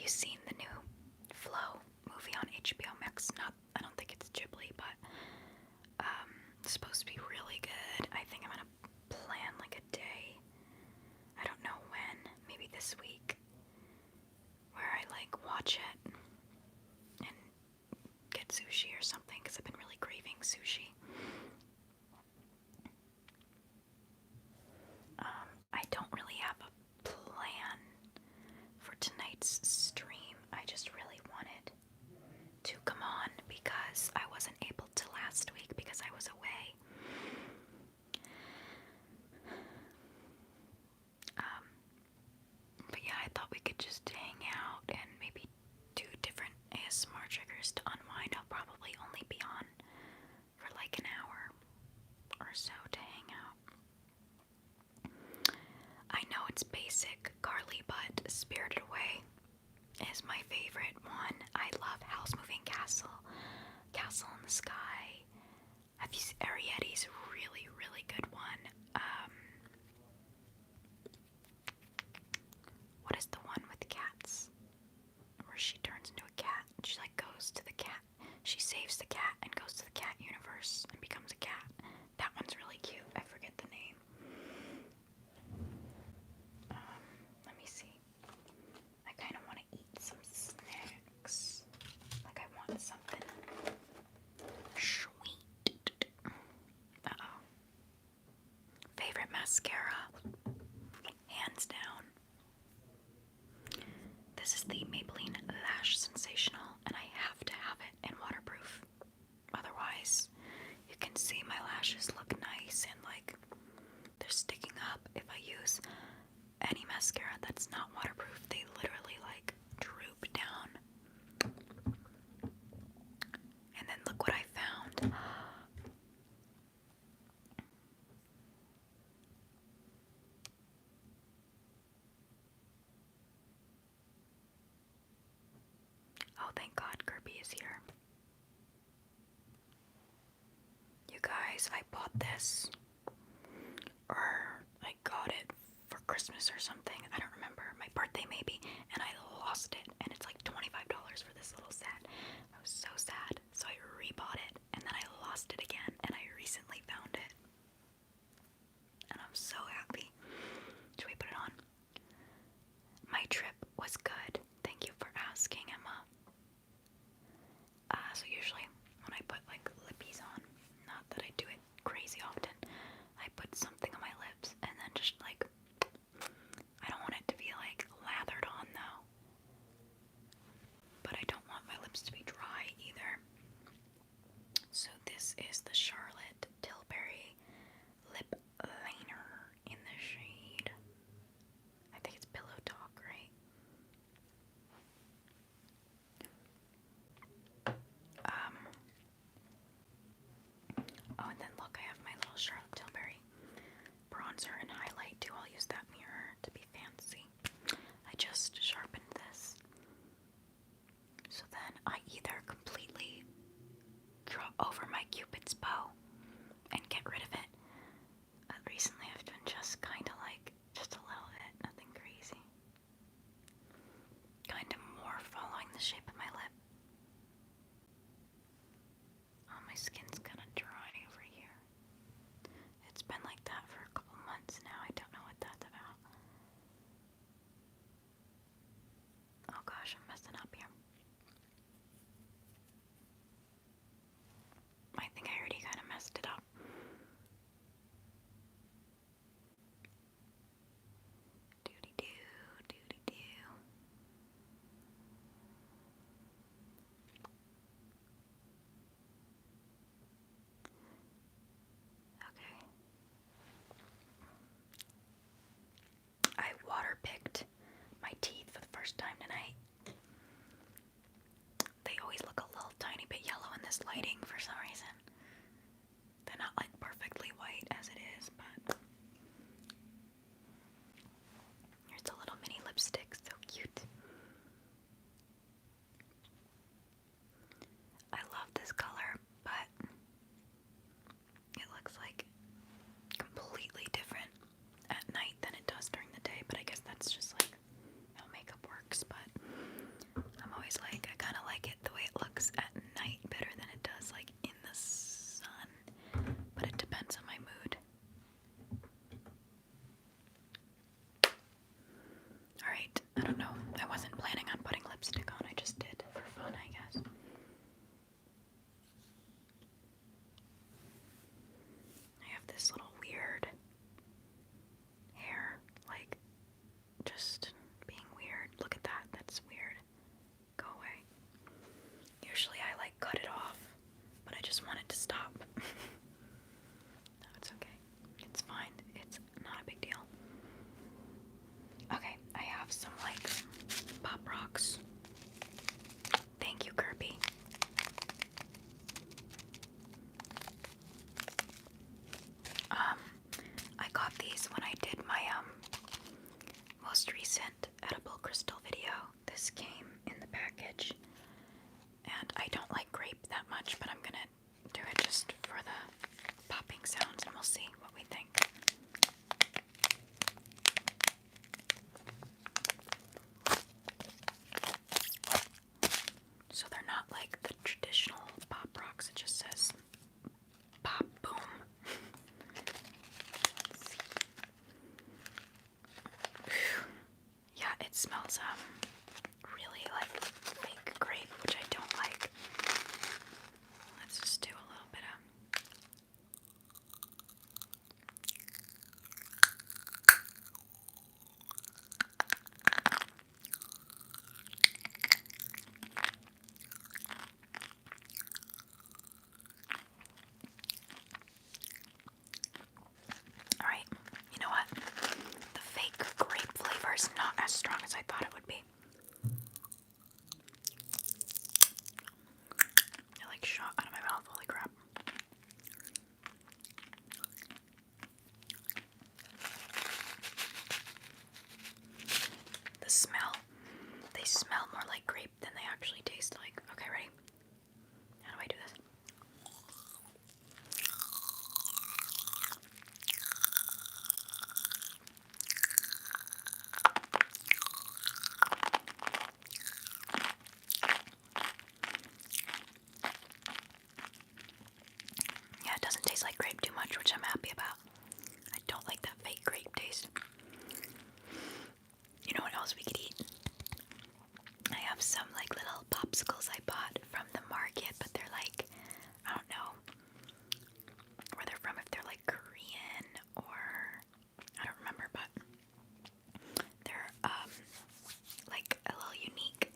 you seen the new Flow movie on HBO Max? I don't think it's Ghibli, but it's supposed to be really good. I think I'm gonna plan like a day. I don't know when, maybe this week, where I like watch it and get sushi or something, because I've been really craving sushi. I don't really have a plan for tonight's stream. I just really wanted to come on because I wasn't able to last week because I was away. But yeah, I thought we could just hang out and maybe do different ASMR triggers to unwind. I'll probably only be on for like an hour or so to hang out. I know it's basic, Carly, but Spirited Away is my favorite one. I love House Moving Castle, Castle in the Sky. Have you seen Arietti's really, really good one? What is the one with the cats? Where she turns into a cat. She like goes to the cat. She saves the cat and goes to the cat universe and becomes a cat. That one's really cute. I forget the name. Let me see. I kind of want to eat some snacks. Like I want something sweet. Uh-oh. Favorite mascara? Hands down. This is the Maybelline Lash Sensational, and I have to have it in waterproof. Otherwise, you can see my lashes look nice and like they're sticking up. If I use any mascara that's not waterproof, they literally like droop down. And then look what I found. Oh, thank God Kirby is here. You guys, I bought this, or I got it for Christmas or something. I don't remember. My birthday maybe, and I lost it, and it's like $25 for this little set. I was so sad, so I rebought it, and then I lost it again, and I recently found it. And I'm so happy. Should we put it on? My trip was good. Thank you for asking, Emma. So usually when I put like lippies on, not that I do it crazy often, I put something on my lips and then just like, I don't want it to be like lathered on though. But I don't want my lips to be dry either. So this is the Charlotte Tilbury Lip Liner in the shade, I think it's Pillow Talk, right? Oh, and then look, I have my little Charlotte Tilbury bronzer and highlight too. I'll use that mirror to be fancy. I just sharpened this. So then I either completely draw over my Cupid's bow and get rid of it. Recently I've been just kind of like, just a little bit, nothing crazy. Kind of more following the shape of my lip. Oh, my skin's kind of dry over here. It's been like that for a couple months now. I don't know what that's about. Oh gosh, I'm messing up here. I think I already kind of messed it up. Doody-doo, doody-doo. Okay. I water picked my teeth for the first time tonight. They always look a little tiny bit yellow in this lighting for some reason. They're not like perfectly white as it is, but here's a little mini lipstick, so cute. I love this color, but it looks like completely different at night than it does during the day, but I guess that's just like how makeup works. But recent edible crystal video. This came in the package, and I don't like grape that much, but I'm gonna do it just for the popping sounds, and we'll see what we think. So they're not like the traditional pop rocks. It just says pop boom. Yeah, it smells really like fake grape, which I don't like. Let's just do a little bit of. Alright, you know what? The fake grape flavor is not as strong as I thought it would be. It like shot out of my mouth, holy crap. The smell, they smell more like grape than they actually taste like. Okay, ready? How do I do this? Yeah, it doesn't taste like grape too much, which I'm happy about. I don't like that fake grape taste. You know what else we could eat? I have some like little popsicles I bought from the market, but they're like, I don't know where they're from, if they're like Korean or I don't remember, but they're like a little unique,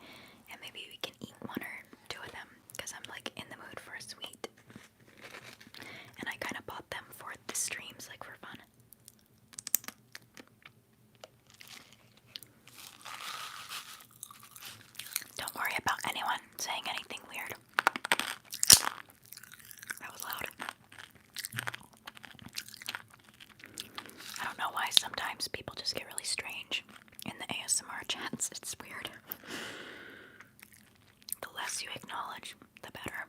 and maybe we can eat one or two of them because I'm like in the mood for a sweet. And I kind of bought them for the streams, like for fun. Don't worry about anyone saying anything weird. That was loud. I don't know why sometimes people just get really strange in the ASMR chats. It's weird. The less you acknowledge, the better.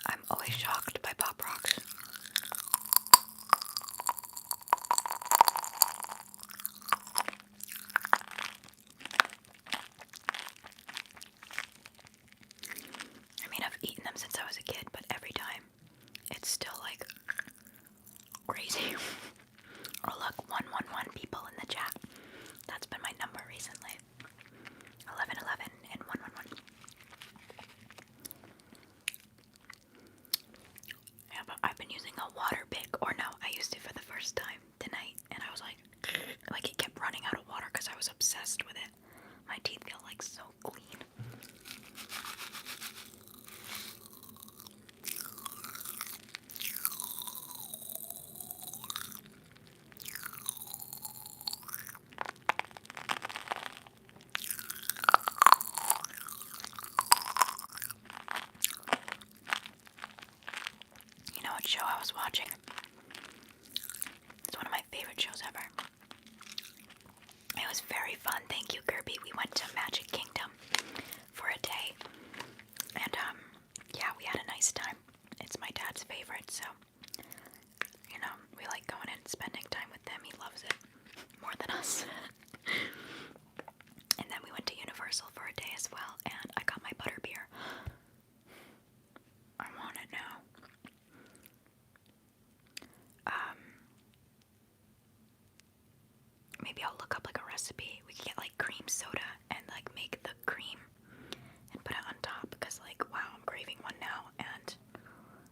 I'm always shocked by pop rocks. I mean, I've eaten them since I was a kid, but every time it's still like crazy. Oh look, 111 people in the chat. That's been my number recently. 1111 and 111. Yeah, but I've been using a water pick, or no, I used it for the first time tonight, and I was like it kept running out of water because I was obsessed with it. My teeth feel like so clean. You know what show I was watching? It's one of my favorite shows ever. It was very fun, thank you, Kirby. We went to Magic Kingdom for a day, and yeah, we had a nice time. It's my dad's favorite, so you know, we like going and spending time with them. He loves it more than us. And then we went to Universal for a day as well, and I got my butterbeer. I want it now. Maybe I'll look up like a recipe. We could get like cream soda and like make the cream and put it on top, because like, wow, I'm craving one now and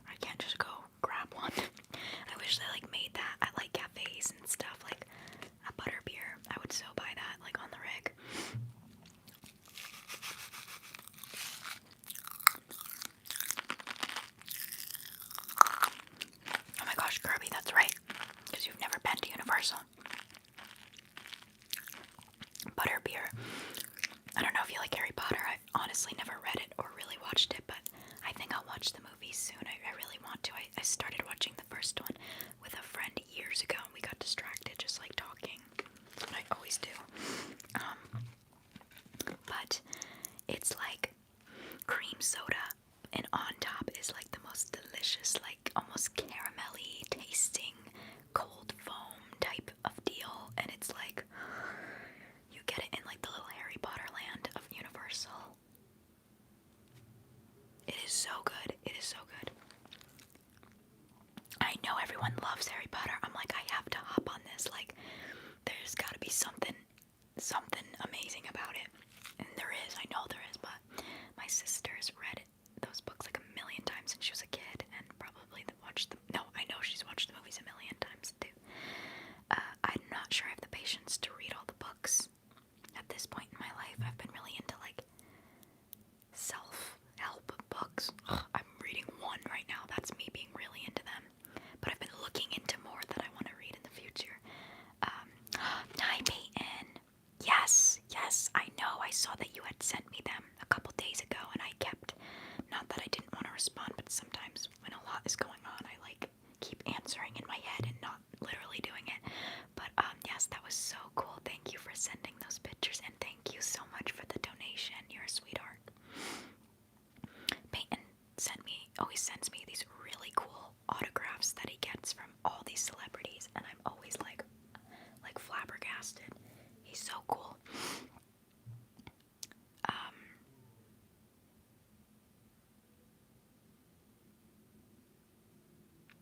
I can't just go grab one. I wish they like made that at like cafes and stuff, like a butterbeer. I would so buy that like on the rig. Oh my gosh, Kirby, that's right, because you've never been to Universal. Butterbeer soda, and on top is like the most delicious, like almost caramelly tasting cold foam type of deal, and it's like you get it in like the little Harry Potter land of Universal. It is so good. It is so good. I know everyone loves Harry Potter. I'm like, I have to hop on this. Like, there's got to be something amazing about it. And there is. I know there is. But my sister's read those books like a million times since she was a kid, and probably watched them. No, I know she's watched the movies a million times too. I'm not sure I have the patience to read all the books at this point in my life. I've been really into like self-help books. Ugh, I'm reading one right now. That's me being really into them. But I've been looking into more that I want to read in the future. Hi, Peyton. Yes, I know. I saw that you had sent me them a couple days ago, and I kept, not that I didn't want to respond, but sometimes when a lot is going on, I like keep answering in my head and not literally doing it. But yes, that was so cool. Thank you for sending those pictures, and thank you so much for the donation. You're a sweetheart. Peyton always sends me these really cool autographs that he gets from all these celebrities, and I'm always like flabbergasted. He's so cool.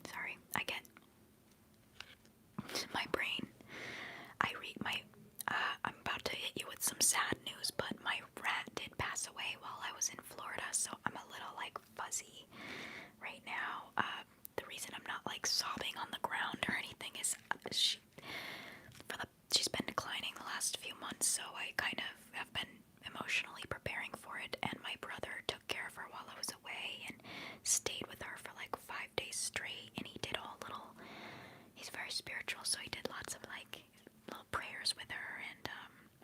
Sorry, I get my brain. I'm about to hit you with some sad news, but my rat did pass away while I was in Florida, so I'm a little like fuzzy right now. The reason I'm not like sobbing on the ground or anything is she's been declining the last few months, so I kind of have been emotionally preparing for it, and my brother took care of her while I was away and stayed with her for like 5 days straight, and he's very spiritual, so he did lots of like little prayers with her, and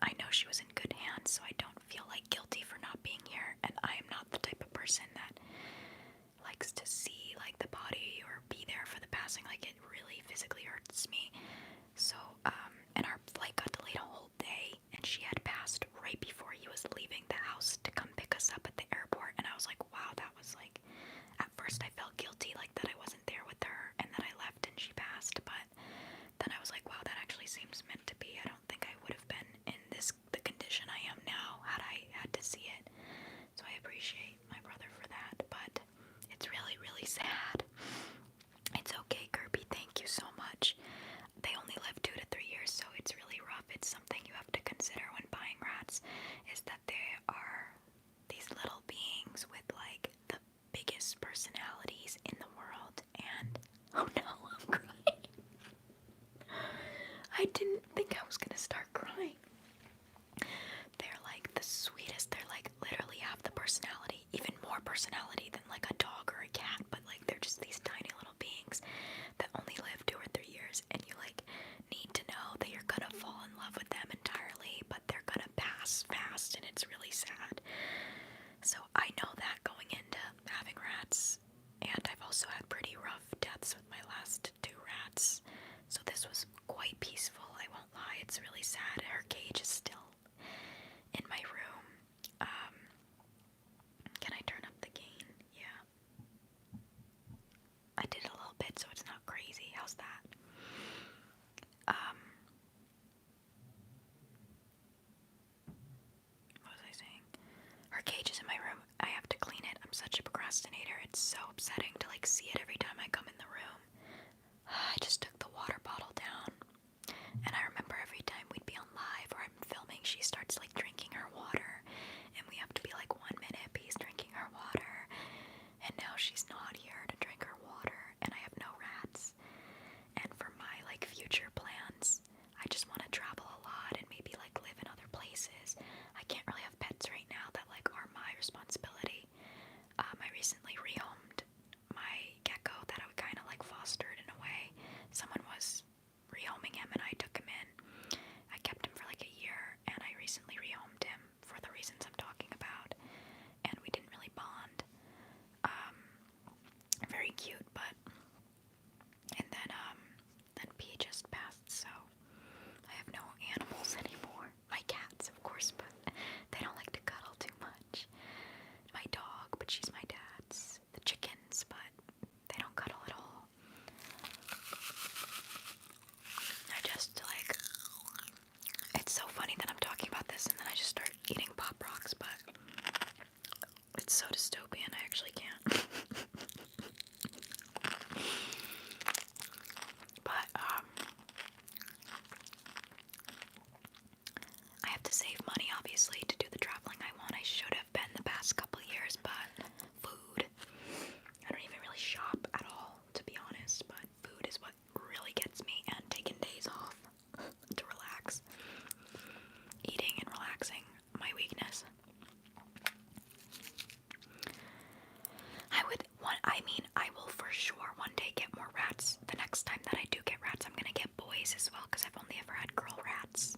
I know she was in good hands, so I don't feel like guilty for not being here, and I am not the type of person that likes to see like the body or be there for the passing. Like, it really physically hurts me. So and our flight got delayed a whole day, and she had passed right before he was leaving the house to come pick us up at the airport, and I was like, wow, that was like, at first I felt guilty like that I wasn't there with her and that I left and she passed, but then I was like, wow, that actually seems meant to be. I don't think I would have been in the condition I am now had I had to see it. So I appreciate my brother for that, but it's really, really sad. It's okay, Kirby. Thank you so much. They only live 2 to 3 years, so it's really rough. It's something you have to consider when buying rats, is that they are these little beings with like the biggest personalities in the world, and oh no, I'm crying. I didn't think I was gonna start crying. They're like the sweetest. They're like literally have the personality, even more personality than like a dog or a cat, but like they're just these tiny little beings that only live 2 or 3 years, and you like need to know that you're gonna fall in love with them entirely, but they're gonna pass fast, and it's really sad. So I know that going into having rats, and I've also had pretty rough deaths with my last 2 rats, so this was quite peaceful, I won't lie. It's really sad. Her cage is still in my room. Can I turn up the gain? Yeah. I did a little bit, so it's not crazy. How's that? What was I saying? Her cage is in my room. I have to clean it. I'm such a procrastinator. It's so upsetting to like see it every time I come in the room. I just took the water bottle down, and I remember every time we'd be on so dystopian, I actually can't. But, I have to save money, obviously, to do the traveling I want. I should have been the past couple years, but food. I don't even really shop at all, to be honest, but food is what really gets me, and taking days off to relax. Eating and relaxing, my weakness. I will for sure one day get more rats. The next time that I do get rats, I'm gonna get boys as well, because I've only ever had girl rats.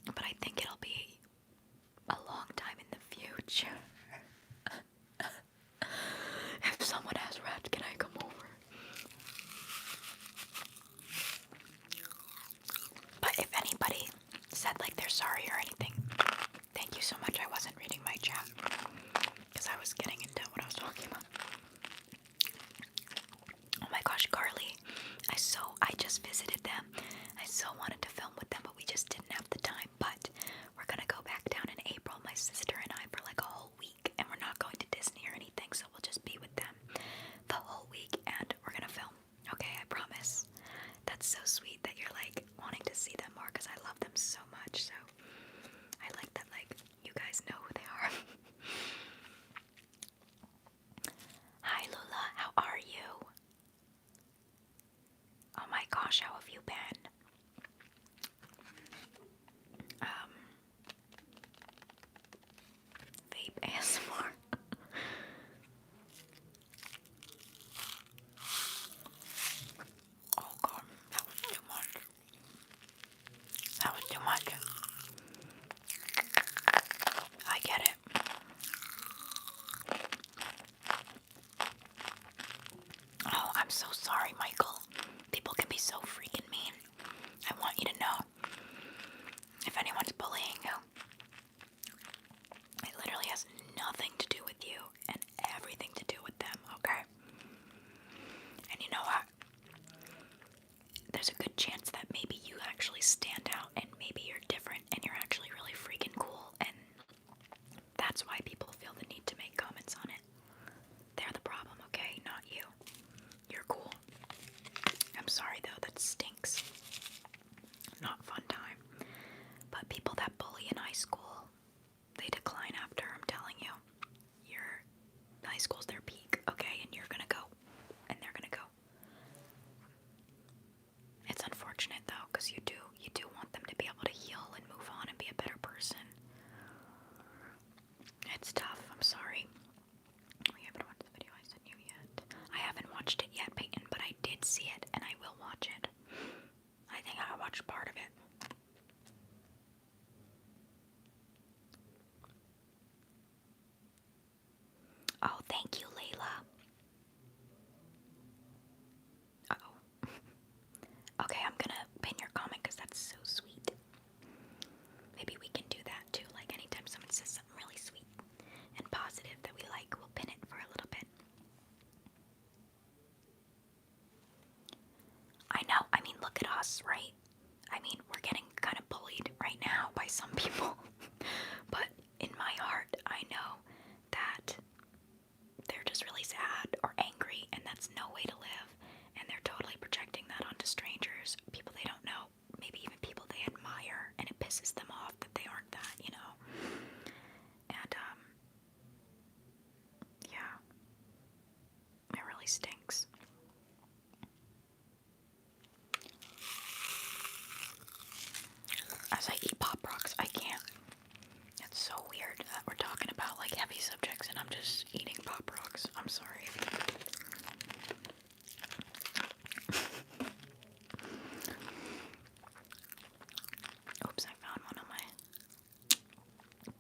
But I think it'll be a long time in the future. If someone has rats, can I come over? But if anybody said like they're sorry or anything, thank you so much. I wasn't reading my chat because I was getting into what I was talking about. Oh my gosh, Carly. I just visited them. I so wanted to film with them, but we just didn't have the time. But we're gonna go back down in April, my sister and I, for like a whole week, and we're not going to Disney or anything, so we'll just be with them the whole week, and we're gonna film. Okay, I promise. That's so sweet that you're like wanting to see them more, because I love them so much. So I like that, like, you guys know who they are. Hi Lula, how are you? Oh my gosh, how have you been? Vape ASMR. Oh god, that was too much. That was too much. I get it. Oh, I'm so sorry, Michael. People can be so freaking mean. I want you to know, if anyone's bullying you, it literally has nothing to do with you and everything to do with them, okay? And you know what? There's a good chance that maybe you actually stand out and maybe you're different and you're actually really freaking cool, and that's why people feel the need to make comments on it. They're the problem, okay? Not you. You're cool. I'm sorry though, that stinks. Not fun time. But people that bully in high school, they decline after, I'm telling you. Your high school's their peak, okay? And you're gonna go. And they're gonna go. It's unfortunate though, because you do want them to be able to heal and move on and be a better person. It's tough, I'm sorry. We haven't watched the video I sent you yet. I haven't watched it yet, Peyton, but I did see it and I will watch it. I think I watched part of it. Oh, thank you, Layla. Uh-oh. Okay, I'm gonna pin your comment because that's so sweet. Maybe we can do that too, like anytime someone says something really sweet and positive that we like, we'll pin it for a little bit. I know, I mean, look at us, right? I mean, we're getting kind of bullied right now by some people. But in my heart, I know that they're just really sad or angry, and that's no way to live. And they're totally projecting that onto strangers, people they don't know, maybe even people they admire, and it pisses them off that they aren't that, you know? And, yeah. It really stinks. As I eat Pop Rocks, I can't. It's so weird that we're talking about like heavy subjects and I'm just eating Pop Rocks. I'm sorry. Oops, I found one on my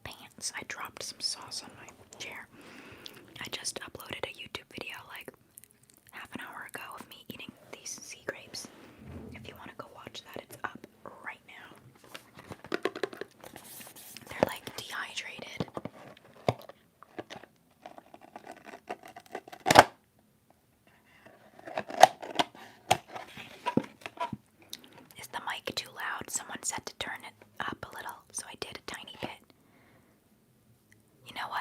pants. I dropped some sauce on my chair. I just uploaded a YouTube video like half an hour ago of me eating these sea grapes. If you want to go watch that, it's up right now. They're like dehydrated. Is the mic too loud? Someone said to turn it up a little, so I did a tiny bit. You know what?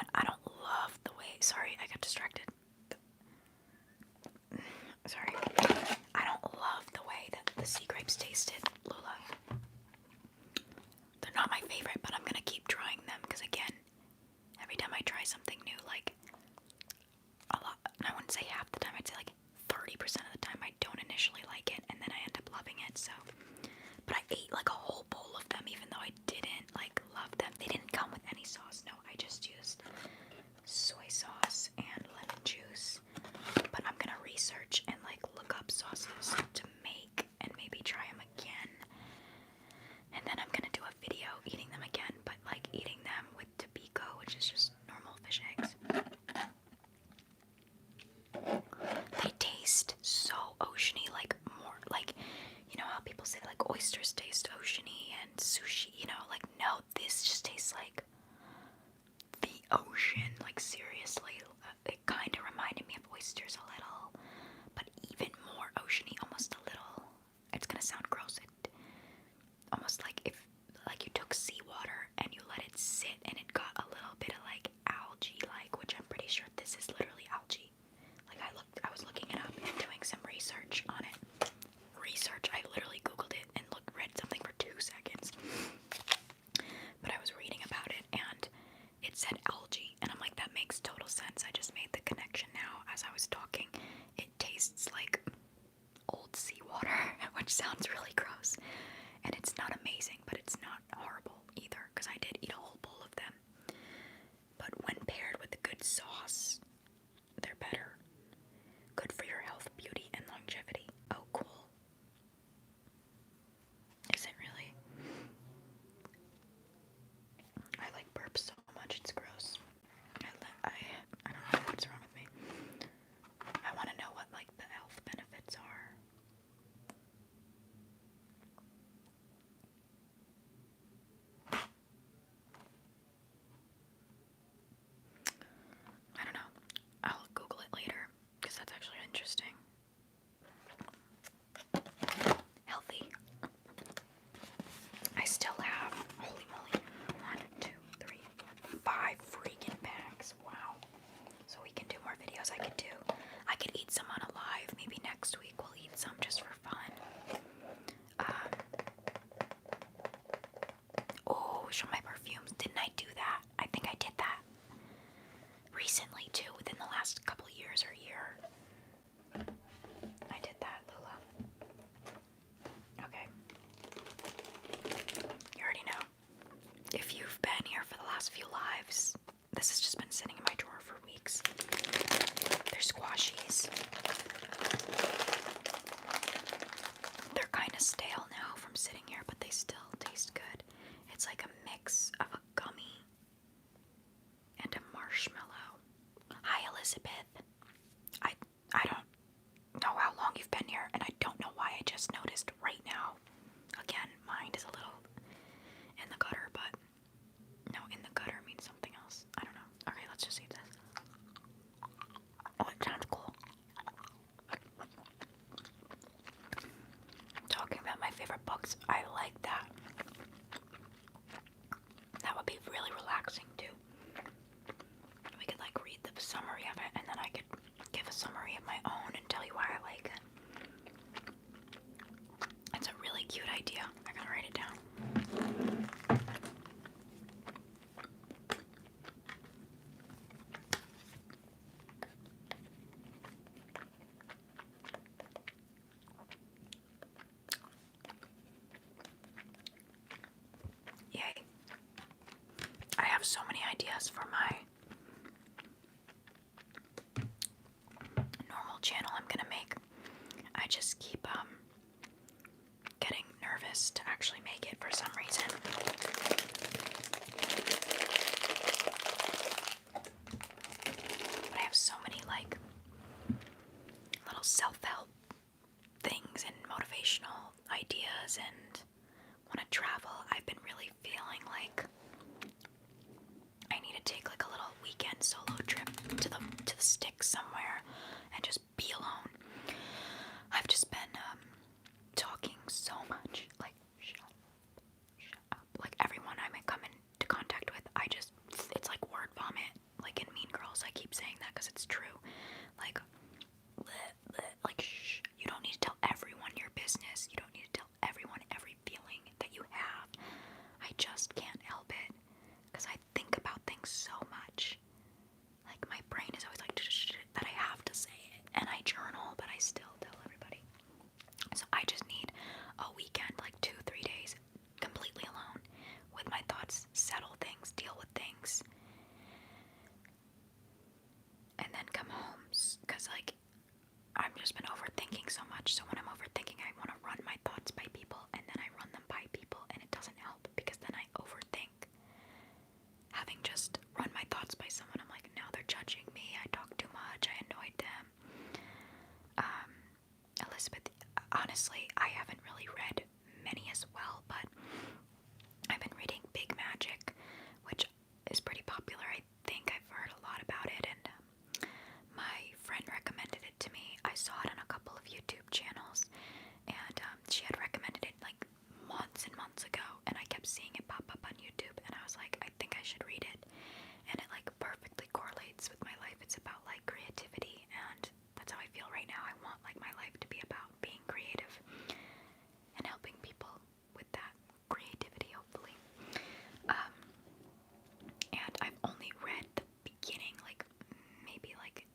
Elizabeth, I don't know how long you've been here, and I don't know why I just noticed right now. Again, mind is a little in the gutter, but no, in the gutter means something else. I don't know. Okay, let's just eat this. Oh, it sounds cool. Talking about my favorite books, I like that. That would be really relaxing too. We could like read the summary of it, and then I could give a summary of my own and tell you why I like it. It's a really cute idea. I gotta write it down. Yay. I have so many ideas for my normal channel I'm gonna make. I just keep getting nervous to actually make it for some reason. But I have so many like little self-help things and motivational ideas, and want to travel. I've been really feeling like I need to take like a little weekend solo trip to the sticks somewhere and just be alone. I've just been talking so much, like shut up. Like everyone I come into contact with, it's like word vomit. Like in Mean Girls, I keep saying that because it's true. Like, like shh. You don't need to tell everyone your business. You don't need to tell everyone every feeling that you have. I just can't help it because I think about things so much. Like my brain is always like that I have to say it, and I journal, but I still tell everybody. So I just need a weekend, like 2-3 days, completely alone, with my thoughts, settle things, deal with things, and then come home. Because like I've just been overthinking so much. So when I'm overthinking, I want to run my thoughts by people, and then I run them by people, and it doesn't help because then I overthink. Having just run my thoughts by someone, I'm like, now they're judging me. I talk too much. I annoyed them. Elizabeth, honestly, I haven't really read many as well, but I've been reading Big Magic, which is pretty popular. I think I've heard a lot about it, and my friend recommended it to me. I saw it on a couple of YouTube channels, and she had recommended it like months and months ago, and I kept seeing it pop up on YouTube, and I was like, I think I should read it, and it like perfectly correlates with my life. It's about like creativity, and that's how I feel right now. I want like my life to be about being creative and helping people with that creativity, hopefully. And I've only read the beginning, like maybe like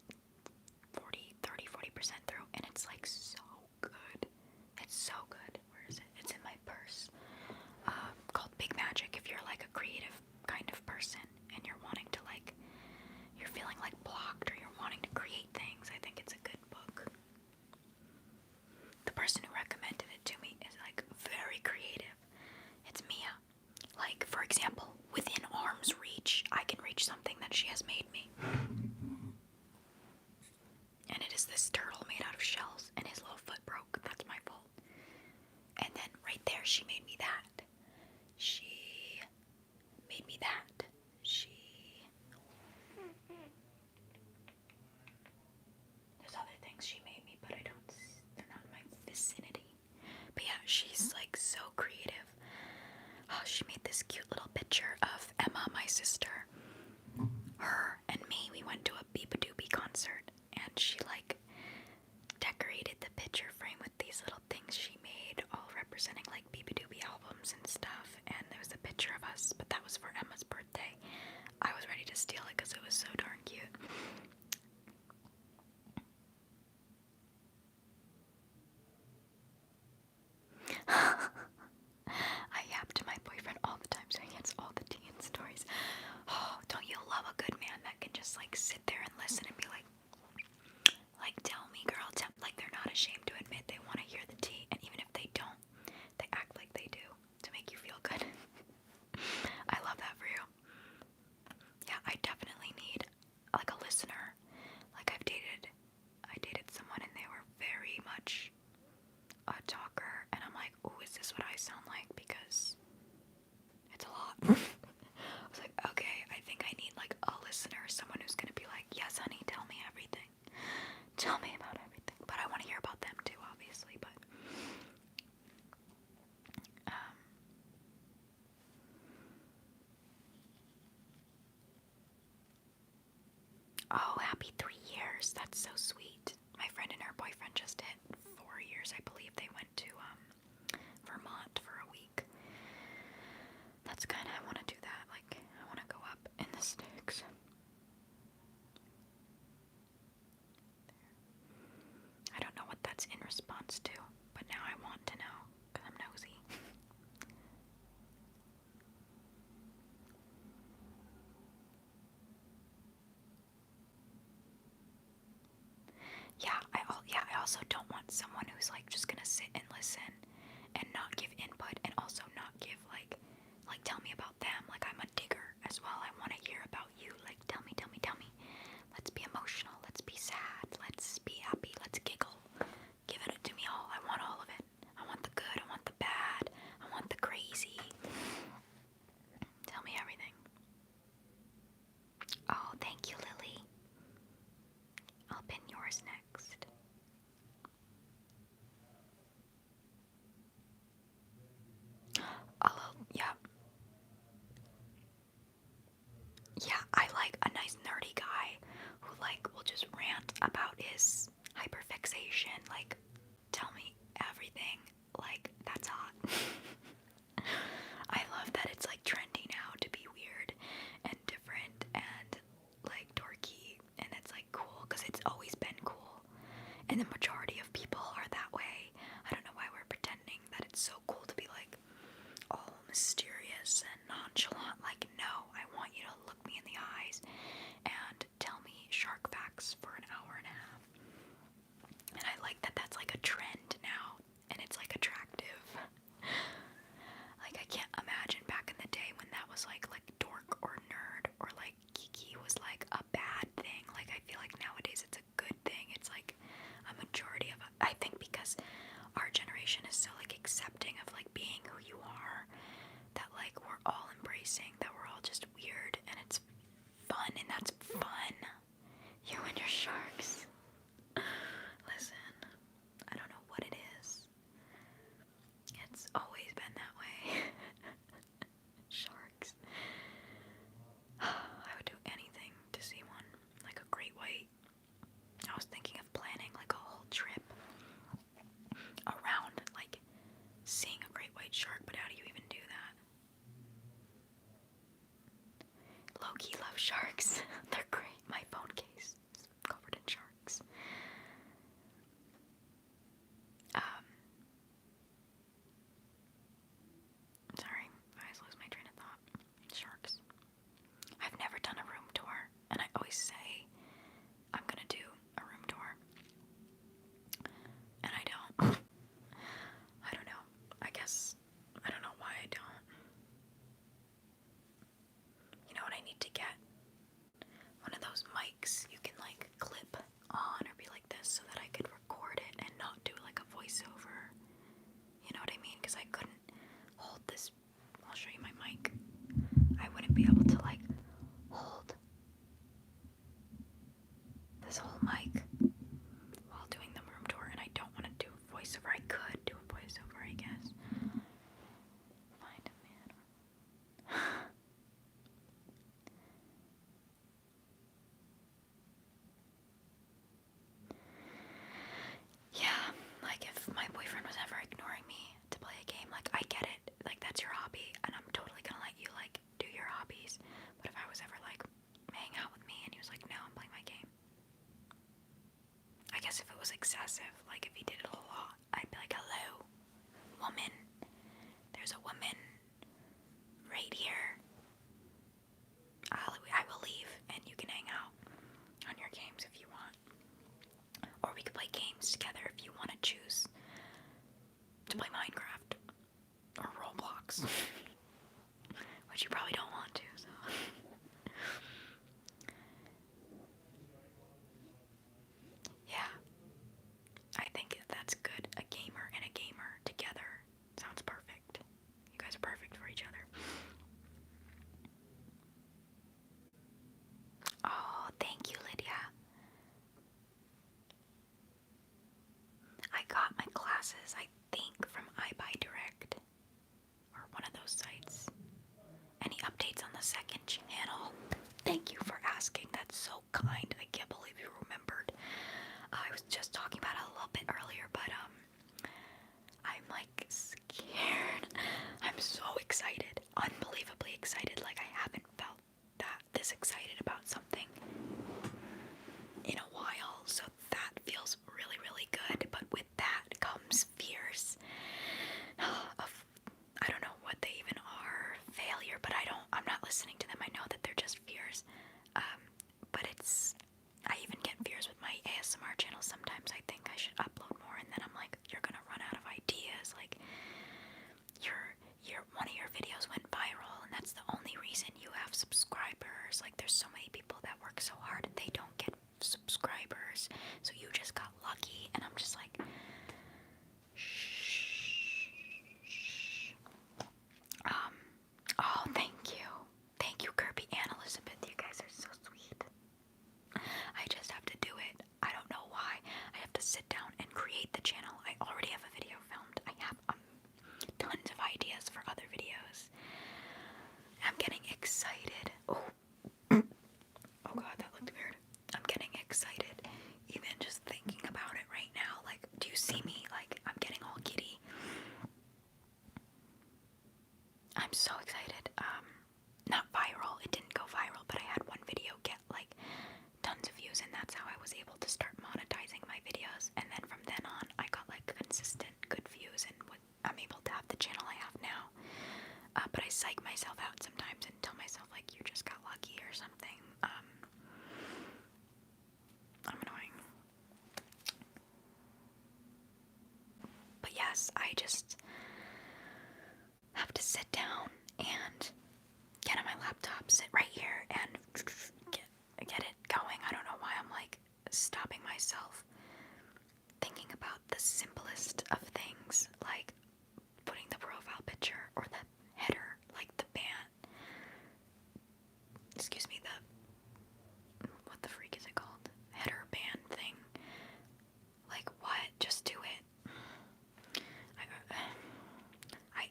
40% through, and it's like so good. It's so good. Where is it? It's in my purse. Called Big Magic. If you're like a creative kind of person and you're wanting to like, you're feeling like blocked or you're wanting to create things, I think it's a good book. The person who recommended it to me is like very creative. It's Mia. Like, for example, within arm's reach, I can reach something that she has made me. And it is this turtle made out of shells, and his little foot broke. That's my fault. And then right there, she made me that. She made me that. There's other things she made me, but they're not in my vicinity. But yeah, she's like so creative. Oh, she made this cute little picture of Emma, my sister. Her and me, we went to a Beabadoobie concert, and she like decorated the picture frame with these little things she made, all representing like Beabadoobie albums and stuff. And there was a picture of us, but that was for Emma's birthday. I was ready to steal it because it was so darn cute. I yap to my boyfriend all the time, so he gets all the tea and stories. Oh, happy 3 years. That's so sweet. My friend and her boyfriend just hit 4 years, I believe. They went to Vermont for a week. That's kind of, I want to do that. Like, I want to go up in the sticks. I don't know what that's in response to, but now I want to know, because I'm nosy. I also don't want someone who's like just gonna sit and listen and not give input and also not give like tell me about them. Like, I'm a digger as well. I want to hear about you. Like, tell me. Let's be emotional. Let's be sad. Let's be happy. Let's giggle. Give it to me all. I want all of it. I want the good. I want the bad. I want the crazy. Tell me everything. Oh, thank you, Lily. I'll pin yours next. Oh, yeah. Yeah, I like a nice nerdy guy who like will just rant about his hyperfixation. Like, tell me everything. Like, that's hot. I love that it's like trendy now to be weird and different and like dorky, and it's like cool because it's always been cool. And the majority of people are that way. I don't know why we're pretending that it's so cool to be like all mysterious and nonchalant. Like, no, I want you to look me in the eyes and tell me shark facts for an hour and a half. And I like that that's like a trend now, and it's like attractive. Like, I can't imagine back in the day when that was like dork or nerd or like geeky was like a bad thing. Like, I feel like nowadays it's a good thing. It's like a majority of it. I think because our generation is so like accepting of like being who you are, that like we're all embracing that we're all just weird, and it's fun, and that's fun. You and your sharks. Listen, I don't know what it is. It's always been that way. Sharks. I would do anything to see one, like a great white. I was thinking of planning like a whole trip around like seeing a great white shark, but how do you even do that? Low-key love sharks. They're great. My phone case is covered in sharks. Sorry, I always lose my train of thought. Sharks. I've never done a room tour, and I always say I'm gonna do a room tour, and I don't. I don't know. I guess I don't know why I don't. You know what I need to get? One of those mics you can like clip on or be like this so that I could record it and not do like a voiceover. You know what I mean? Because I couldn't hold this. I'll show you my mic. I wouldn't be able to like hold this whole mic while doing the room tour, and I don't want to do a voiceover. I could do a voiceover, I guess. Find a man. Yeah, like if my boyfriend was ever ignoring me to play a game, like I get it, like that's your hobby, and I'm totally gonna let you like do your hobbies. But if I was ever like hang out with me and he was like, no, I'm playing my game. I guess if it was excessive, like if he did it a lot, I'd be like, hello, woman, there's a woman right here. I will leave and you can hang out on your games if you want. Or we could play games together if you want to choose to play Minecraft or Roblox. Which you probably don't want to, so. Yeah. I think that's good. A gamer and a gamer together sounds perfect. You guys are perfect for each other. Oh, thank you, Lydia. I got my glasses, I think, from iBuyDirect, or one of those sites. Any updates on the second channel? Thank you for asking. That's so kind. I subscribers. Like, there's so many people that work so hard and they don't get subscribers. So you just got lucky. And I'm just like, shh. Oh, thank you. Thank you, Kirby and Elizabeth. You guys are so sweet. I just have to do it. I don't know why. I have to sit down and create the channel. I already have a video filmed. I have tons of ideas for other videos. I'm getting excited. Oh. Oh god, that looked weird. I'm getting excited even just thinking about it right now. Like, do you see me? Like, I'm getting all giddy. I'm so excited. Not viral. It didn't go viral, but I had one video get like tons of views, and that's how I was able to start monetizing my videos. And then from then on, I got like consistent good views, and I'm able to have the channel I have now. But I psych myself out sometimes and tell myself like, you just got lucky or something. I'm annoying. But yes, I just have to sit down and get on my laptop, sit right here, and get it going. I don't know why I'm like stopping myself thinking about the simplest of things, like putting the profile picture or the header, like the band. Excuse me, what the freak is it called? Header band thing. Like, what? Just do it.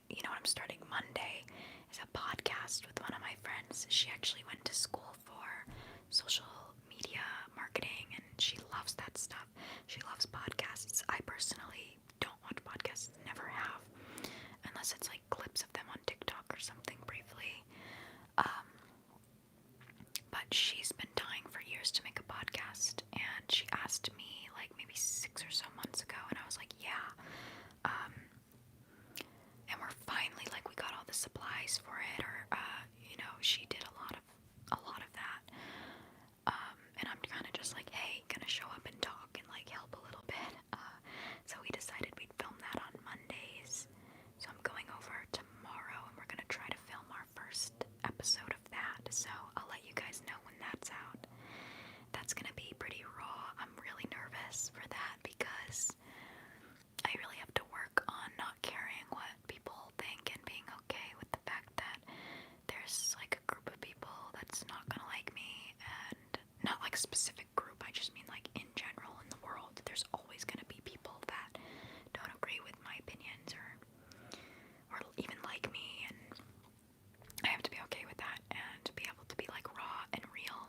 You know what I'm starting Monday is a podcast with one of my friends. She actually went to school for social media marketing, and she loves that stuff. She loves podcasts. I personally don't watch podcasts, never have, unless it's like clips of them on TikTok or something briefly. But she's been dying for years to make a podcast, and she asked me like maybe 6 or so months ago, and I was like, yeah. And we're finally, like, we got all the supplies for it, or she did a lot of that. And I'm kind of just like, hey, gonna show up and talk and like help a little bit. So we decided we'd film that on Mondays. So I'm going over tomorrow, and we're gonna try to film our first episode of that. So I'll let you guys know when that's out. That's gonna be pretty raw. I'm really nervous for that because I really have to work on not caring what people think and being okay with the fact that there's like a group of people that's not gonna like me, and not like a specific group, I just mean like in general in the world, there's always gonna be people that don't agree with my opinions or even like me, and I have to be okay with that and be able to be like raw and real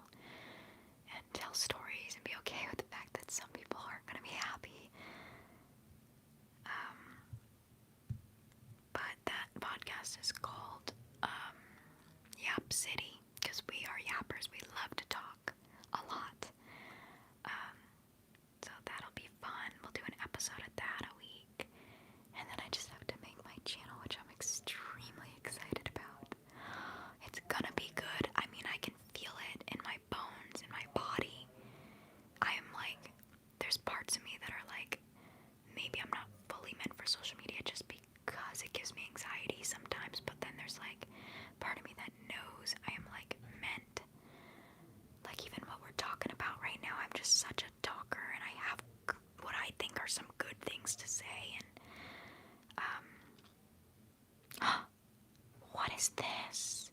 and tell stories and be okay with the fact that some people aren't gonna be happy. But that podcast is called Yap City, because we are yappers. We love to talk a lot. So that'll be fun. We'll do an episode of that a week. And then I just have to make my channel, which I'm extremely excited about. It's gonna be good. I mean, I can feel it in my bones, in my body. I am like, there's parts of me that are like, maybe I'm not fully meant for social media just because it gives me anxiety sometimes, but then there's like part of me that knows I am like meant. Like, even what we're talking about right now, I'm just such a talker, and I have what I think are some good things to say, and what is this?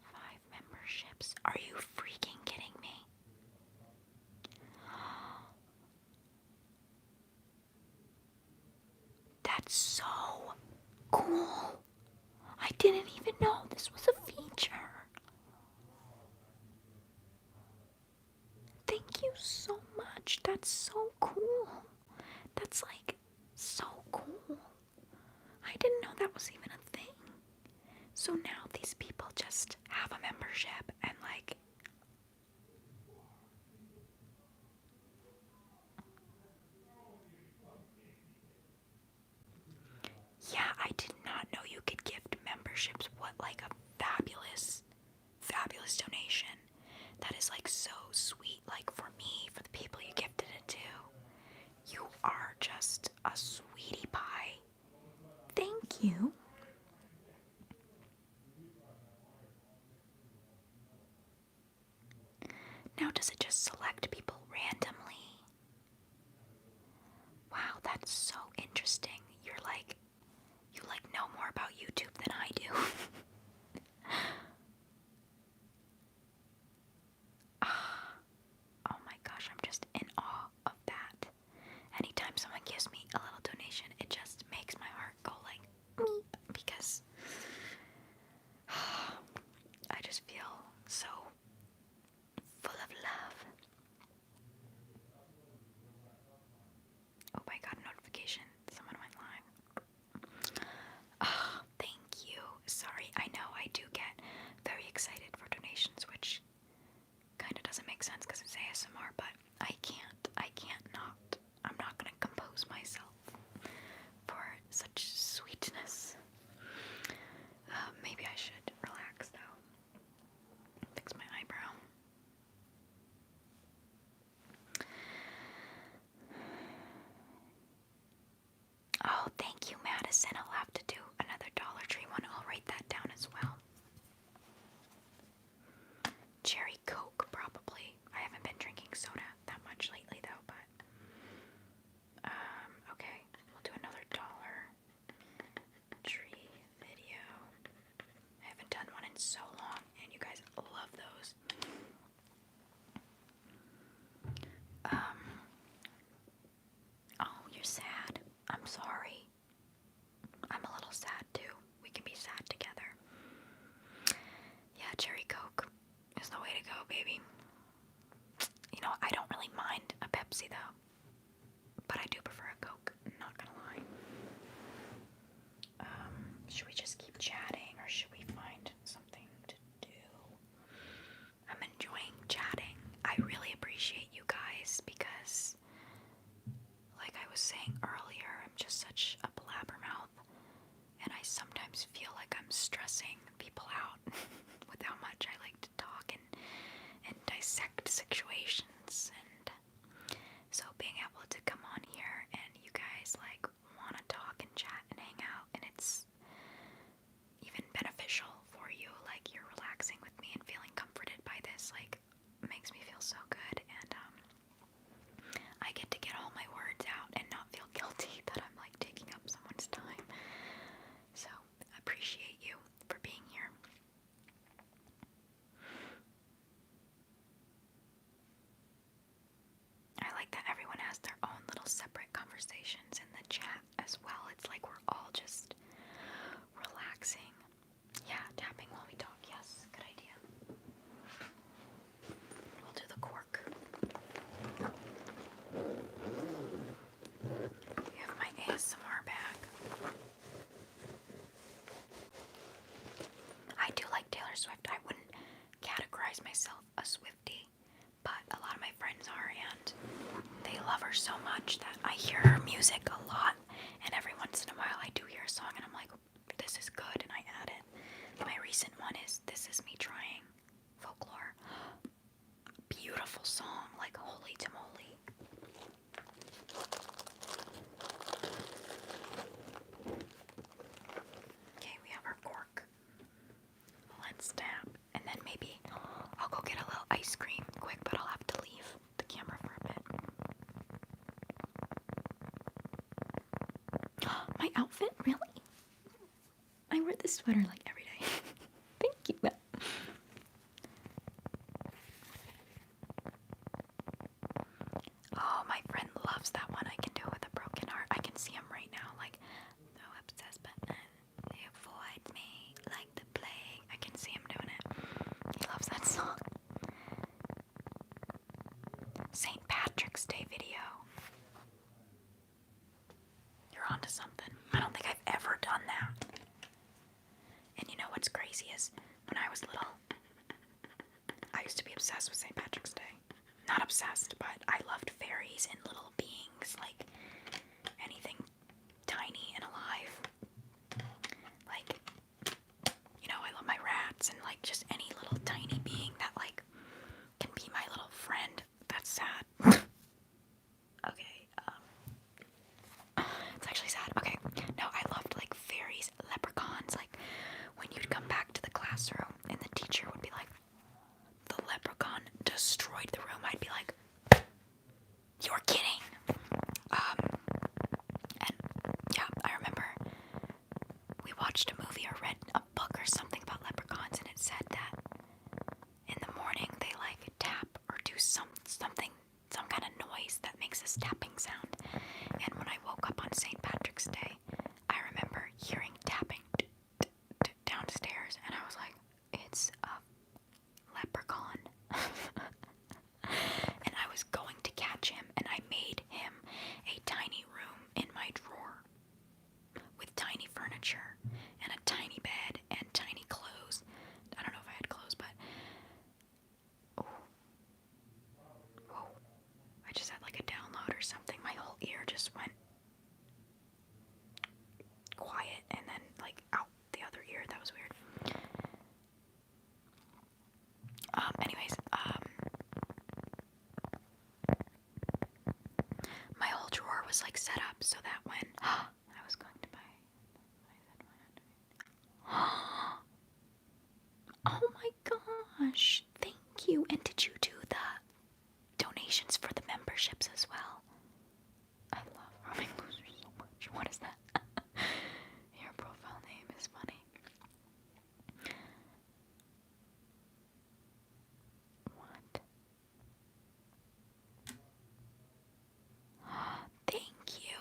5 memberships. Are you freaking kidding me? That's so cool. I didn't even know this was a feature. Thank you so much. That's so cool. That's like so cool. I didn't know that was even a thing. So now these people just have a membership and like, yeah, I did not know you could gift memberships. What like a fabulous donation. That is like so sweet, like for me, for the people you gifted it to. does it just select people randomly? Wow, that's so interesting. You know more about YouTube than I do. Oh my gosh, I'm just in awe of that. Anytime someone gives me a little donation, it just makes my heart go like meep, because I just feel so full of love. Oh, I got a notification. Someone went live. Oh, thank you. Sorry, I know I do get very excited for donations, which kind of doesn't make sense because it's ASMR, but I can't not. I'm not gonna compose myself for such sweetness. Maybe I should relax though. Fix my eyebrow. Oh, thank you, Madison. I'll have to do another Dollar Tree one. I'll write that down as well. Cherry Coke, probably. I haven't been drinking soda that much lately, though, but okay, we'll do another Dollar Tree video. I haven't done one in so long, and you guys love those. Oh, you're sad. I'm sorry. I'm a little sad too. We can be sad together. Yeah, Cherry Coke is the way to go, baby. You know, I don't really mind a Pepsi though, but I do prefer a Coke, not gonna lie. Should we just keep chatting, or should we find something to do? I'm enjoying chatting. I really appreciate you guys because, like I was saying earlier, I'm just such a blabbermouth, and I sometimes feel like I'm stressing people out with how much I like to talk and dissect situations, and so being able to come on here and you guys like want to talk and chat and hang out, and it's even beneficial for you, like you're relaxing with me and feeling comforted by this, like makes me feel so good, and I get to get all my words out and not feel guilty that I'm like taking up someone's time. So I appreciate you for being here. I like that everyone has their own little separate conversations in the chat as well. It's like we're all just relaxing. Yeah, tapping while we talk. Yes, good idea. We'll do the cork. We have my ASMR bag. I do like Taylor Swift. I wouldn't categorize myself a Swiftie, but a lot of my friends are, and they love her so much that I hear her music a lot, and every once in a while I do hear a song and I'm like, this is good, and I add it. My recent one is This Is Me Trying, Folklore. Beautiful song, like holy tamale. Okay, we have our cork. Let's tap, and then maybe I'll go get a little ice cream quick, but I'll have to leave the camera for a bit. My outfit? Really? I wear this sweater like every day. Thank you. Oh, my friend loves that one. I can do it with a broken heart. I can see him right now, like, so obsessed, but they avoid me like the plague. I can see him doing it. He loves that song. St. Patrick's Day video. You're onto something. I don't think I've ever done that. And you know what's crazy is, when I was little, I used to be obsessed with St. Patrick's Day. Not obsessed, but I loved fairies and little beings, like anything tiny and alive. Like, you know, I love my rats and like just any little tiny being that like can be my little friend. That's sad. Okay, it's actually sad. Okay, no, I loved like fairies, leprechauns, like when you'd come back to the classroom and the teacher would be like, the leprechaun destroyed the room, said that in the morning they like tap or do some kind of noise that makes this tapping sound. And when I woke up on St. Patrick's Day, I remember hearing tapping downstairs, and I was like, it's a leprechaun. And I was going to catch him, and I made him a tiny room in my drawer with tiny furniture and a tiny bed and tiny clothes. I don't know if I had clothes, but whoa, I just had like a download or something. My whole ear just went quiet and then like out the other ear. That was weird. My whole drawer was like set up so that when I was going to buy, oh my gosh, thank you. And did you do the donations for the memberships as well? I love Roaming Losers so much. What is that? Your profile name is funny. What? Thank you.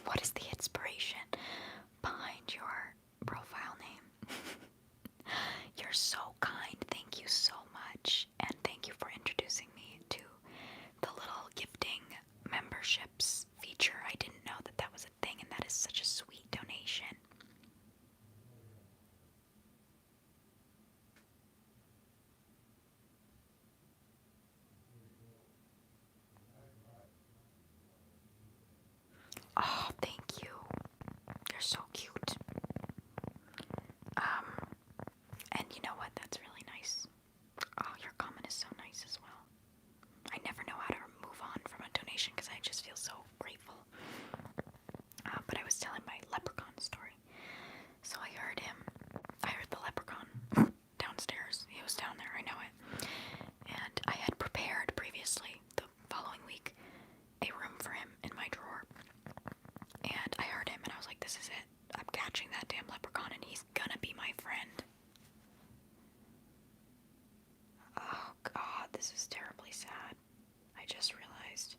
What is the inspiration behind your profile name? You're so kind. Thank you so much. And thank you for introducing me to the little gifting memberships feature. I didn't know that that was a thing, and that is such a sweet donation. Oh, thank you. You're so cute. And you know what? That's really nice. Oh, your comment is so nice as well. I never know how to move on from a donation because I just feel so grateful. But I was telling my leprechaun story. So I heard the leprechaun downstairs. He was down there, I know it. And I had prepared previously, the following week, a room for him in my drawer. And I heard him and I was like, this is it. I'm catching that damn leprechaun and he's gonna be my friend. Oh god, this is terribly sad. I just realized.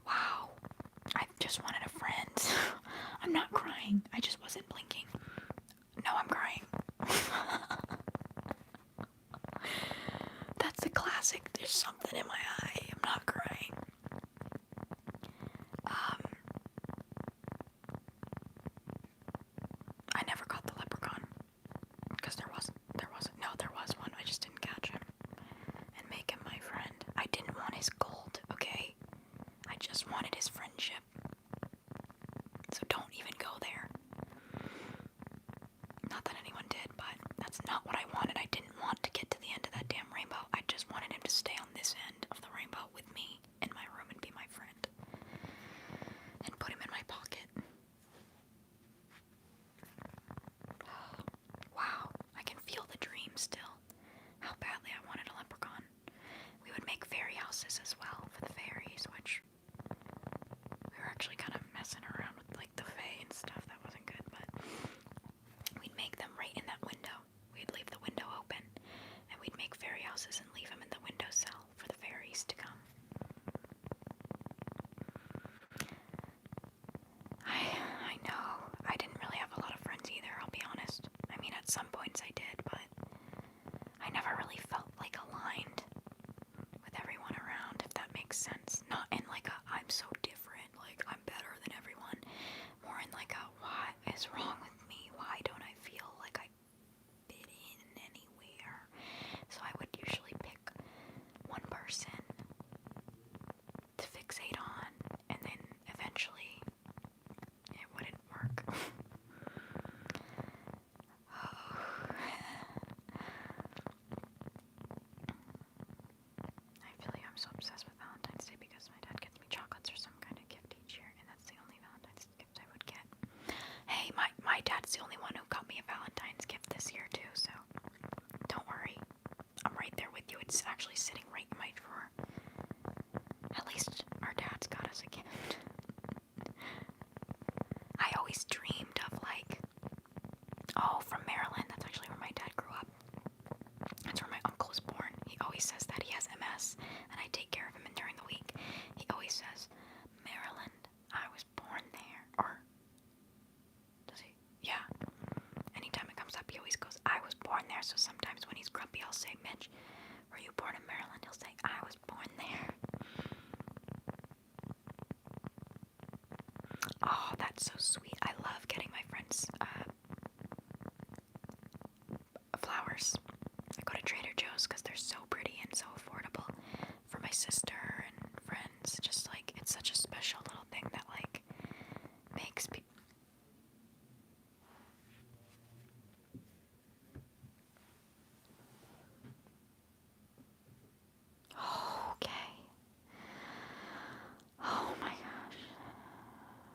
Wow. I just wanted a friend. I'm not crying. I just wasn't blinking. No, I'm crying. That's a classic. There's something in my eye. I'm not crying. I never caught the leprechaun. Because there was one. I just didn't catch him. And make him my friend. I didn't want his gold, okay? I just wanted his friendship. So don't even go there. Not that anyone did, but that's not what I wanted. I didn't want to get to the end of that damn rainbow. I just wanted him to stay on this end of the rainbow with me in my room and be my friend. And put him in my pocket. Wow, I can feel the dream still. How badly I wanted a leprechaun. We would make fairy houses as well for the fairies, which we were actually kind of messing around with like the fae and stuff. That wasn't good, but we'd make them right in that window. We'd leave the window open, and we'd make fairy houses and leave them in the windowsill for the fairies to come. I know. I didn't really have a lot of friends either, I'll be honest. I mean, at some points I did, but I never really felt like aligned with everyone around, if that makes sense. Not in like a, I'm so different, like I'm better than everyone. More in like a, what is wrong with me? Why don't I feel like I fit in anywhere? So I would usually pick one person to fixate on, and then eventually it wouldn't work. I feel like I'm so obsessed with Valentine's Day because my dad gets me chocolates or some kind of gift each year, and that's the only Valentine's gift I would get. Hey, my dad's the only one who got me a Valentine's gift this year too, so don't worry. I'm right there with you. It's actually sitting right in my drawer. At least our dads got us a gift. Oh, that's so sweet. I love getting my friends flowers. I go to Trader Joe's because they're so pretty and so affordable for my sister and friends. Just like, it's such a special little thing that like makes people. Okay. Oh my gosh.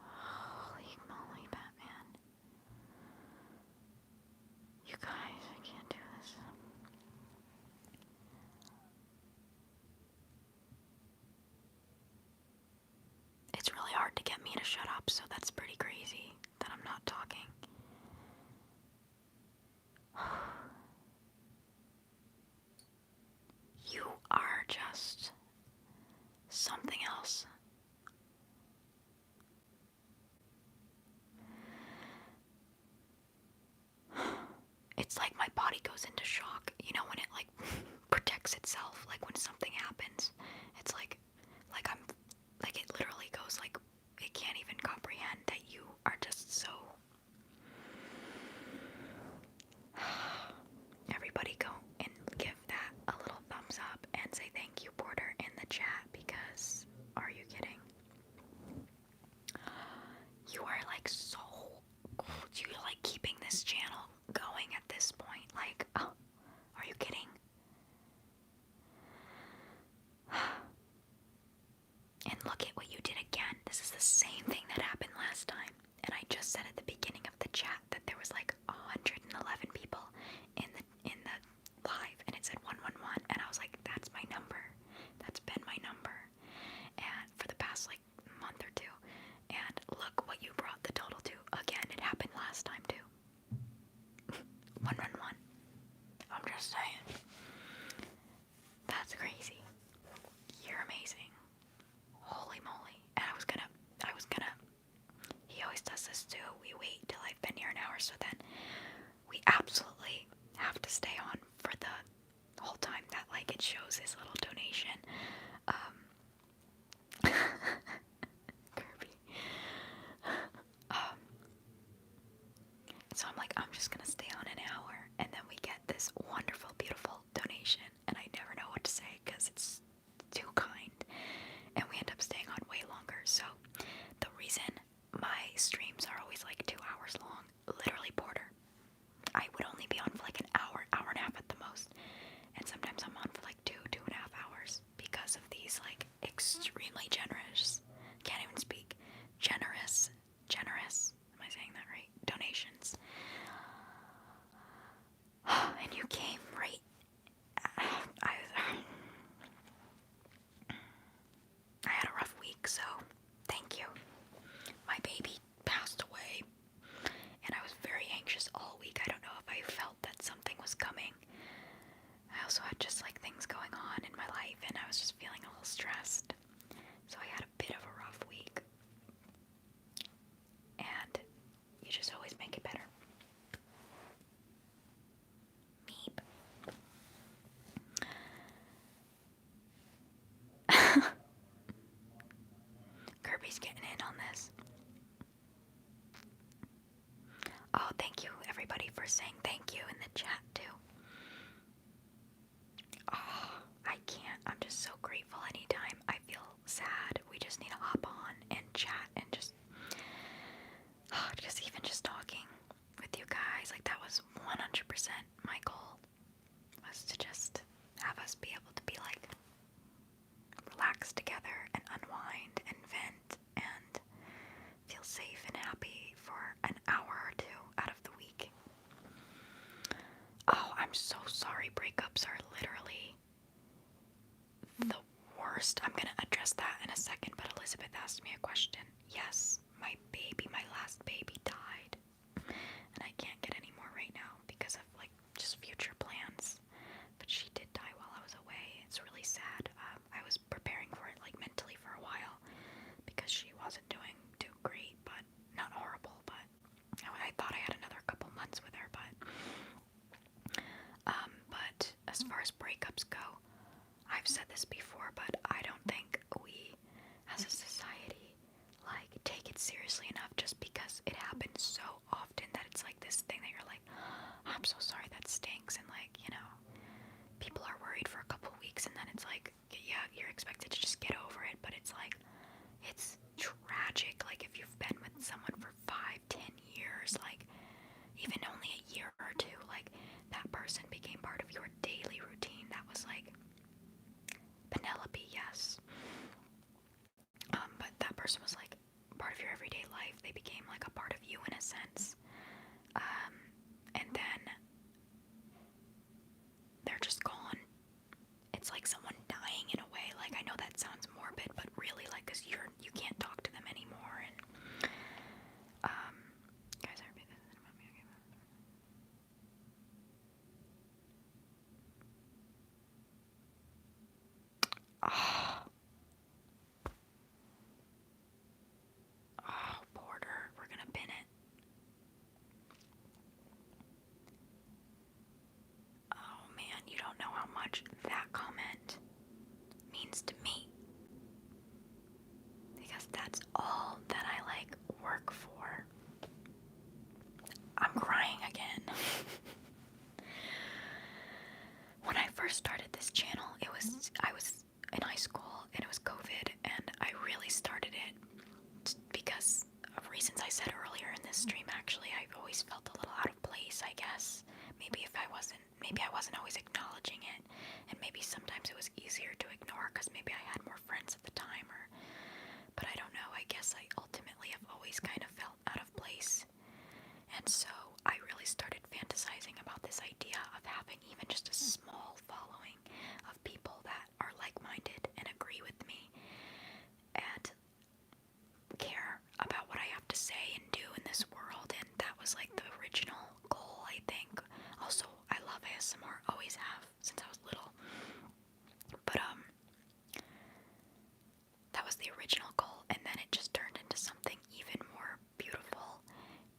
Holy moly, Batman. You guys, I can't do this. It's really hard to get me to shut up, so that's pretty crazy that I'm not talking. You are just something else. It's like my body goes into shock, you know, when it like protects itself, like when something happens. It's like I'm, like it literally goes like, it can't even comprehend that you are just so. Everybody go and give that a little thumbs up and say thank you, Porter, in the chat, because are you kidding? You are like so, you're like keeping this channel going at this point. Like, oh, are you kidding? And look at what you did again. This is the same thing that happened last time. And I just said at the beginning of the chat that there was like 111 people in the live, and it said 111, and I was like, that's my number. That's been my number, and for the past like month or two. And look what you brought the total to. Again, it happened last time too. 111. I'm just saying. That's crazy. You're amazing. Holy moly. And I was gonna, he always does this too. We wait till I've been here an hour, so then we absolutely have to stay on for the whole time that like it shows his little donation. Kirby. So I'm like, I'm just gonna stay on an hour, and then we get this wonderful, beautiful donation, and I never know what to say because it's too kind, and we end up staying on way longer. So the reason my streams are always like 2 hours long, literally, Porter, I would only be on for like an hour, hour and a half at the most, and sometimes I'm on for like 2.5 hours because of these like extremely generous, can't even speak, generous, am I saying that right? Donations. And you came right, I had a rough week, so thank you. My baby passed away, and I was very anxious all week. I don't know if I felt that something was coming. I also had just like things going on in my life, and I was just feeling a little stressed. So I had a bit of a rough week. And you just always make it better. Meep. Kirby's getting in on this. Oh, thank you everybody for saying thank you in the chat too. Oh, I can't. I'm just so grateful anytime I feel sad. We just need to hop on and chat and just even just talking with you guys. Like that was 100% my goal, was to just have us be able to be like relax together and unwind and vent and feel safe and happy for an hour or two out of the week. Oh, I'm so sorry. Breakups are literally the worst. I'm gonna address that in a second, but Elizabeth asked me a question. Yes, my last baby died, and I can't get any more right now because of like just future plans. But she did die while I was away. It's really sad. I was preparing for it like mentally for a while because she wasn't doing too great, but not horrible. But I thought I had another couple months with her. But as far as breakups go, I've said this before, but I don't think we, as a society, like take it seriously enough, just because it happens so often that it's like this thing that you're like, I'm so sorry, that stinks, and like, people are worried for a couple weeks, and then it's like, yeah, you're expected to just get over it, but it's like, it's tragic. Like, if you've been with someone for 5-10 years, like, even only a year or two, like, that person became part of your daily routine. That was like Penelope, yes. But that person was like part of your everyday life. They became like a part of you in a sense. And then they're just gone. It's like someone dying in a way. Like, I know that sounds morbid, but really, like, cause you can't talk to them anymore. And guys, I repeat this. Oh, Porter, we're gonna pin it. Oh man, you don't know how much that comment means to me. Because that's all that I like work for. I'm crying again. When I first started this channel, I was in high school and it was COVID, and I really started it because of reasons I said earlier in this stream. Actually, I've always felt a little out of place, I guess. Maybe I wasn't always acknowledging it, and maybe sometimes it was easier to ignore because maybe I had more friends at the time, but I don't know. I guess I ultimately have always kind of felt out of place. And so I really started fantasizing about this idea of having even just a small following of people that are like-minded and agree with me and care about what I have to say and do in this world. And that was like the original goal, I think. Also, I love ASMR, always have since I was little. But that was the original goal, and then it just turned into something even more beautiful.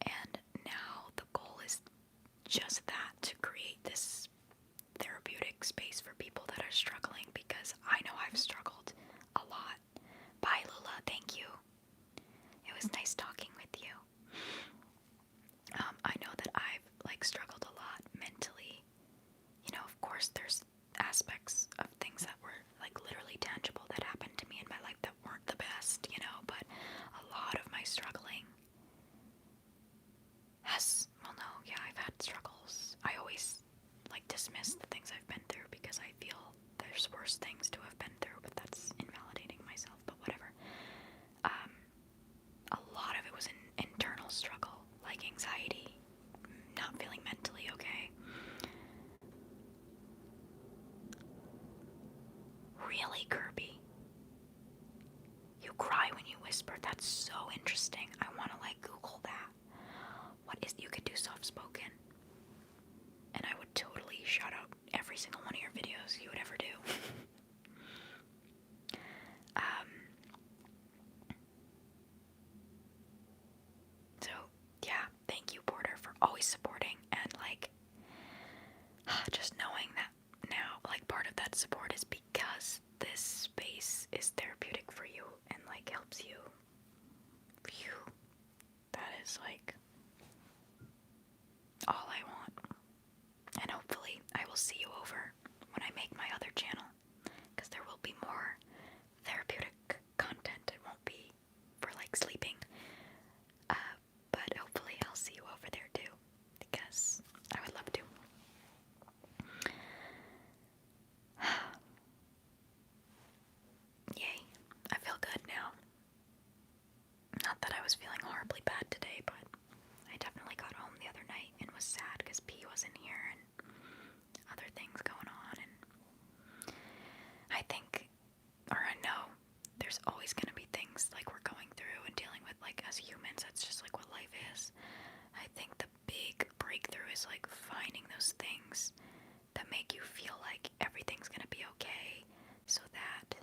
And now the goal is just that, to create this therapeutic space for people that are struggling, because I know I've struggled a lot. Bye, Lula. Thank you. It was nice talking with you. I know that I've struggled a lot mentally. Of course, there's aspects of things that were literally tangible that happened to me in my life that weren't the best, but a lot of my struggling I've had struggles. I always dismiss the things I've been through because I feel there's worse things to have been through, but that's invalidating myself, but whatever. A lot of it was an internal struggle, like anxiety, not feeling mentally okay. Really, Kirby? You cry when you whisper? That's so interesting. I want to Google that. You could do soft spoken, and I would totally shout out every single one of your videos you would ever do. So yeah, thank you, Porter, for always supporting, and just knowing that now part of that support is because this space is therapeutic for you and helps you. Phew. That is all I want. And hopefully I will see you over when I make my other channel, because there will be more therapeutic content. It won't be for sleeping, but hopefully I'll see you over there too, because I would love to. Yay, I feel good now. Not that I was feeling horribly bad today, but I definitely got home the other night and was sad because P wasn't here and other things going on. And I think, or I know, there's always going to be things we're going through and dealing with as humans. That's just what life is. I think the big breakthrough is finding those things that make you feel like everything's going to be okay, so that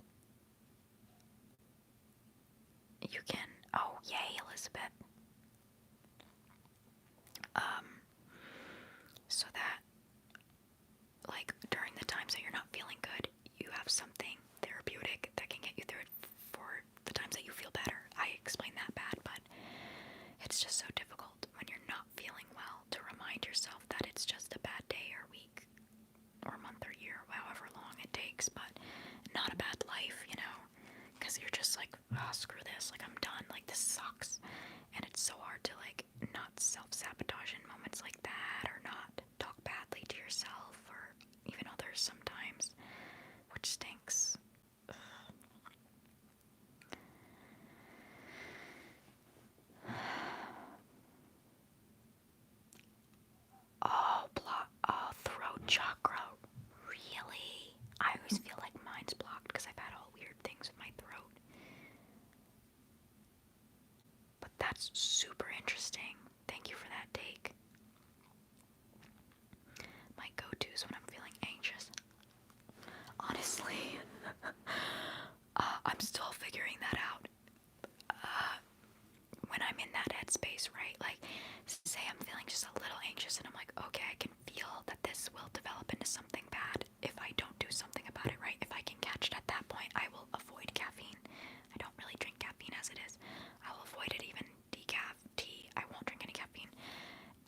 you can, oh yay, Elizabeth. So that during the times that you're not feeling good, you have something therapeutic that can get you through it for the times that you feel better. I explained that bad, just so difficult when you're not feeling well to remind yourself that it's just a bad day or week or month or year, however long it takes, but not a bad life, you know, because you're just like, oh, screw this, like I'm done, like this sucks. And it's so hard to like not self-sabotage in moments like that, or not talk badly to yourself or even others sometimes, which stinks. Throat chakra. Really? I always feel like mine's blocked because I've had all weird things with my throat. But that's super interesting. Thank you for that take. My go-tos when I'm feeling anxious. Honestly, I'm still figuring that out. When I'm in that headspace, right? Like, say I'm feeling just a little anxious and I'm like, okay, I can feel that this will develop into something bad if I don't do something about it, right? If I can catch it at that point, I will avoid caffeine. I don't really drink caffeine as it is. I will avoid it, even decaf tea. I won't drink any caffeine.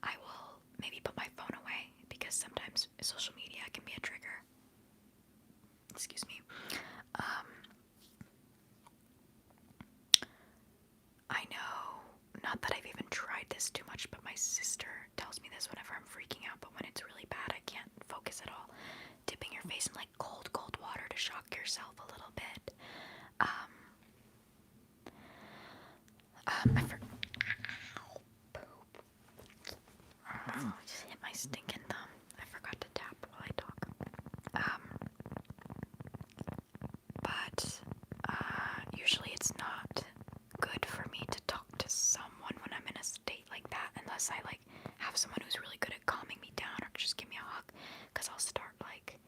I will maybe put my phone away because sometimes social media can be a trigger. Excuse me. I know, not that I've even tried this too much, but my sister tells me this whenever I'm freaking out, but when it's really bad, I can't focus at all. Dipping your face in like cold water to shock yourself a little bit. I just hit my stinking thumb. I forgot to tap while I talk. But usually it's not good for me to talk to someone when I'm in a state like that, unless I like have someone who's really good at calming me down or just give me a hug, because I'll start like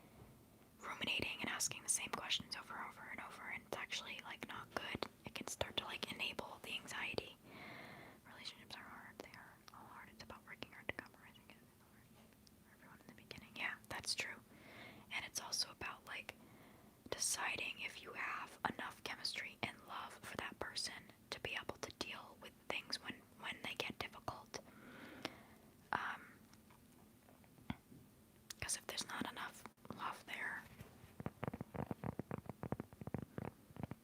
ruminating and asking the same questions over and over, and it's actually like not good. It can start to like enable the anxiety. Relationships are hard. They are all hard. It's about working hard to compromise and get everyone in the beginning. Yeah, that's true. And it's also about like deciding if you have enough chemistry and love for that person to be able to deal with things when they get difficult. Because if there's not enough love there,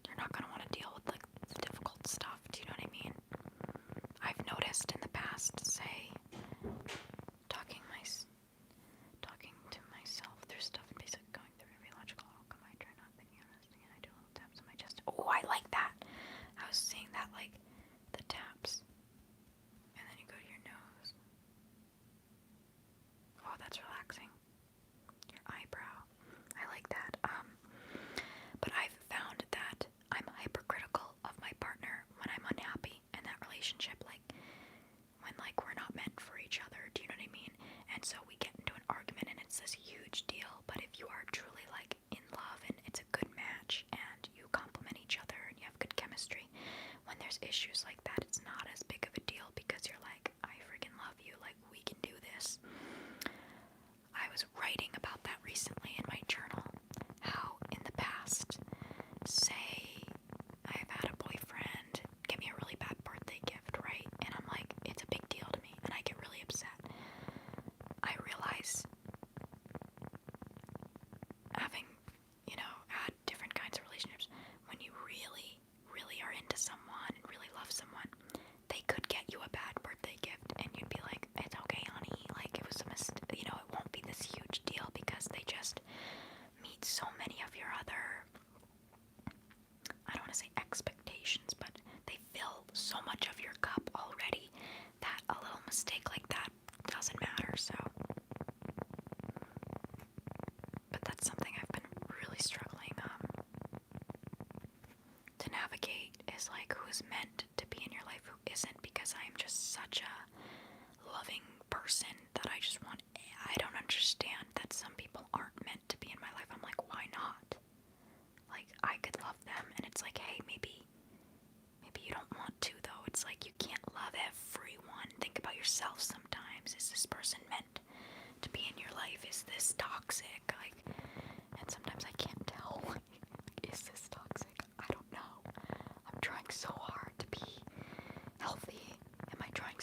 you're not going to want to deal with like the difficult stuff. Do you know what I mean? I've noticed in the past, say, talking to myself through stuff and basically going through every logical outcome. I try not thinking of this, and I do little taps on my chest. Oh, I like that. I was saying that, like the taps, and then you go to your nose. Oh, that's relaxing. Your eyebrow. I like that. But I've found that I'm hypercritical of my partner when I'm unhappy in that relationship, like when like we're not meant for each other. Do you know what I mean? And so we get into an argument and it's this huge deal. But if you are truly like in love and it's a good match and you complement each other and you have good chemistry, when there's issues like that, it's not as big of a deal because you're like, I freaking love you, like we can do this. I was writing about that recently in my journal, how in the past, say I've had a boyfriend give me a really bad birthday gift, right? And I'm like, it's a big deal to me, and I get really upset. I realize, having, had different kinds of relationships, when you really, really are into someone and really love someone, they could get you a bad birthday gift, and you'd be like, it's okay, honey, like it was a mistake, it won't be this huge deal because they just meet so many of your other, I don't want to say expectations, but they fill so much of your cup already that a little mistake like that doesn't matter. So, but that's something I've been really struggling to navigate, is like who's meant to be in your life, who isn't, because I am just such a loving person that I don't understand that some people aren't meant to be in my life. I'm like, why not? Like, I could love them, and it's like, hey, maybe you don't want to, though. It's like, you can't love everyone. Think about yourself sometimes. Is this person meant to be in your life? Is this toxic? Like, and sometimes I can't tell. Is this toxic? I don't know. I'm trying so hard to be healthy. Am I trying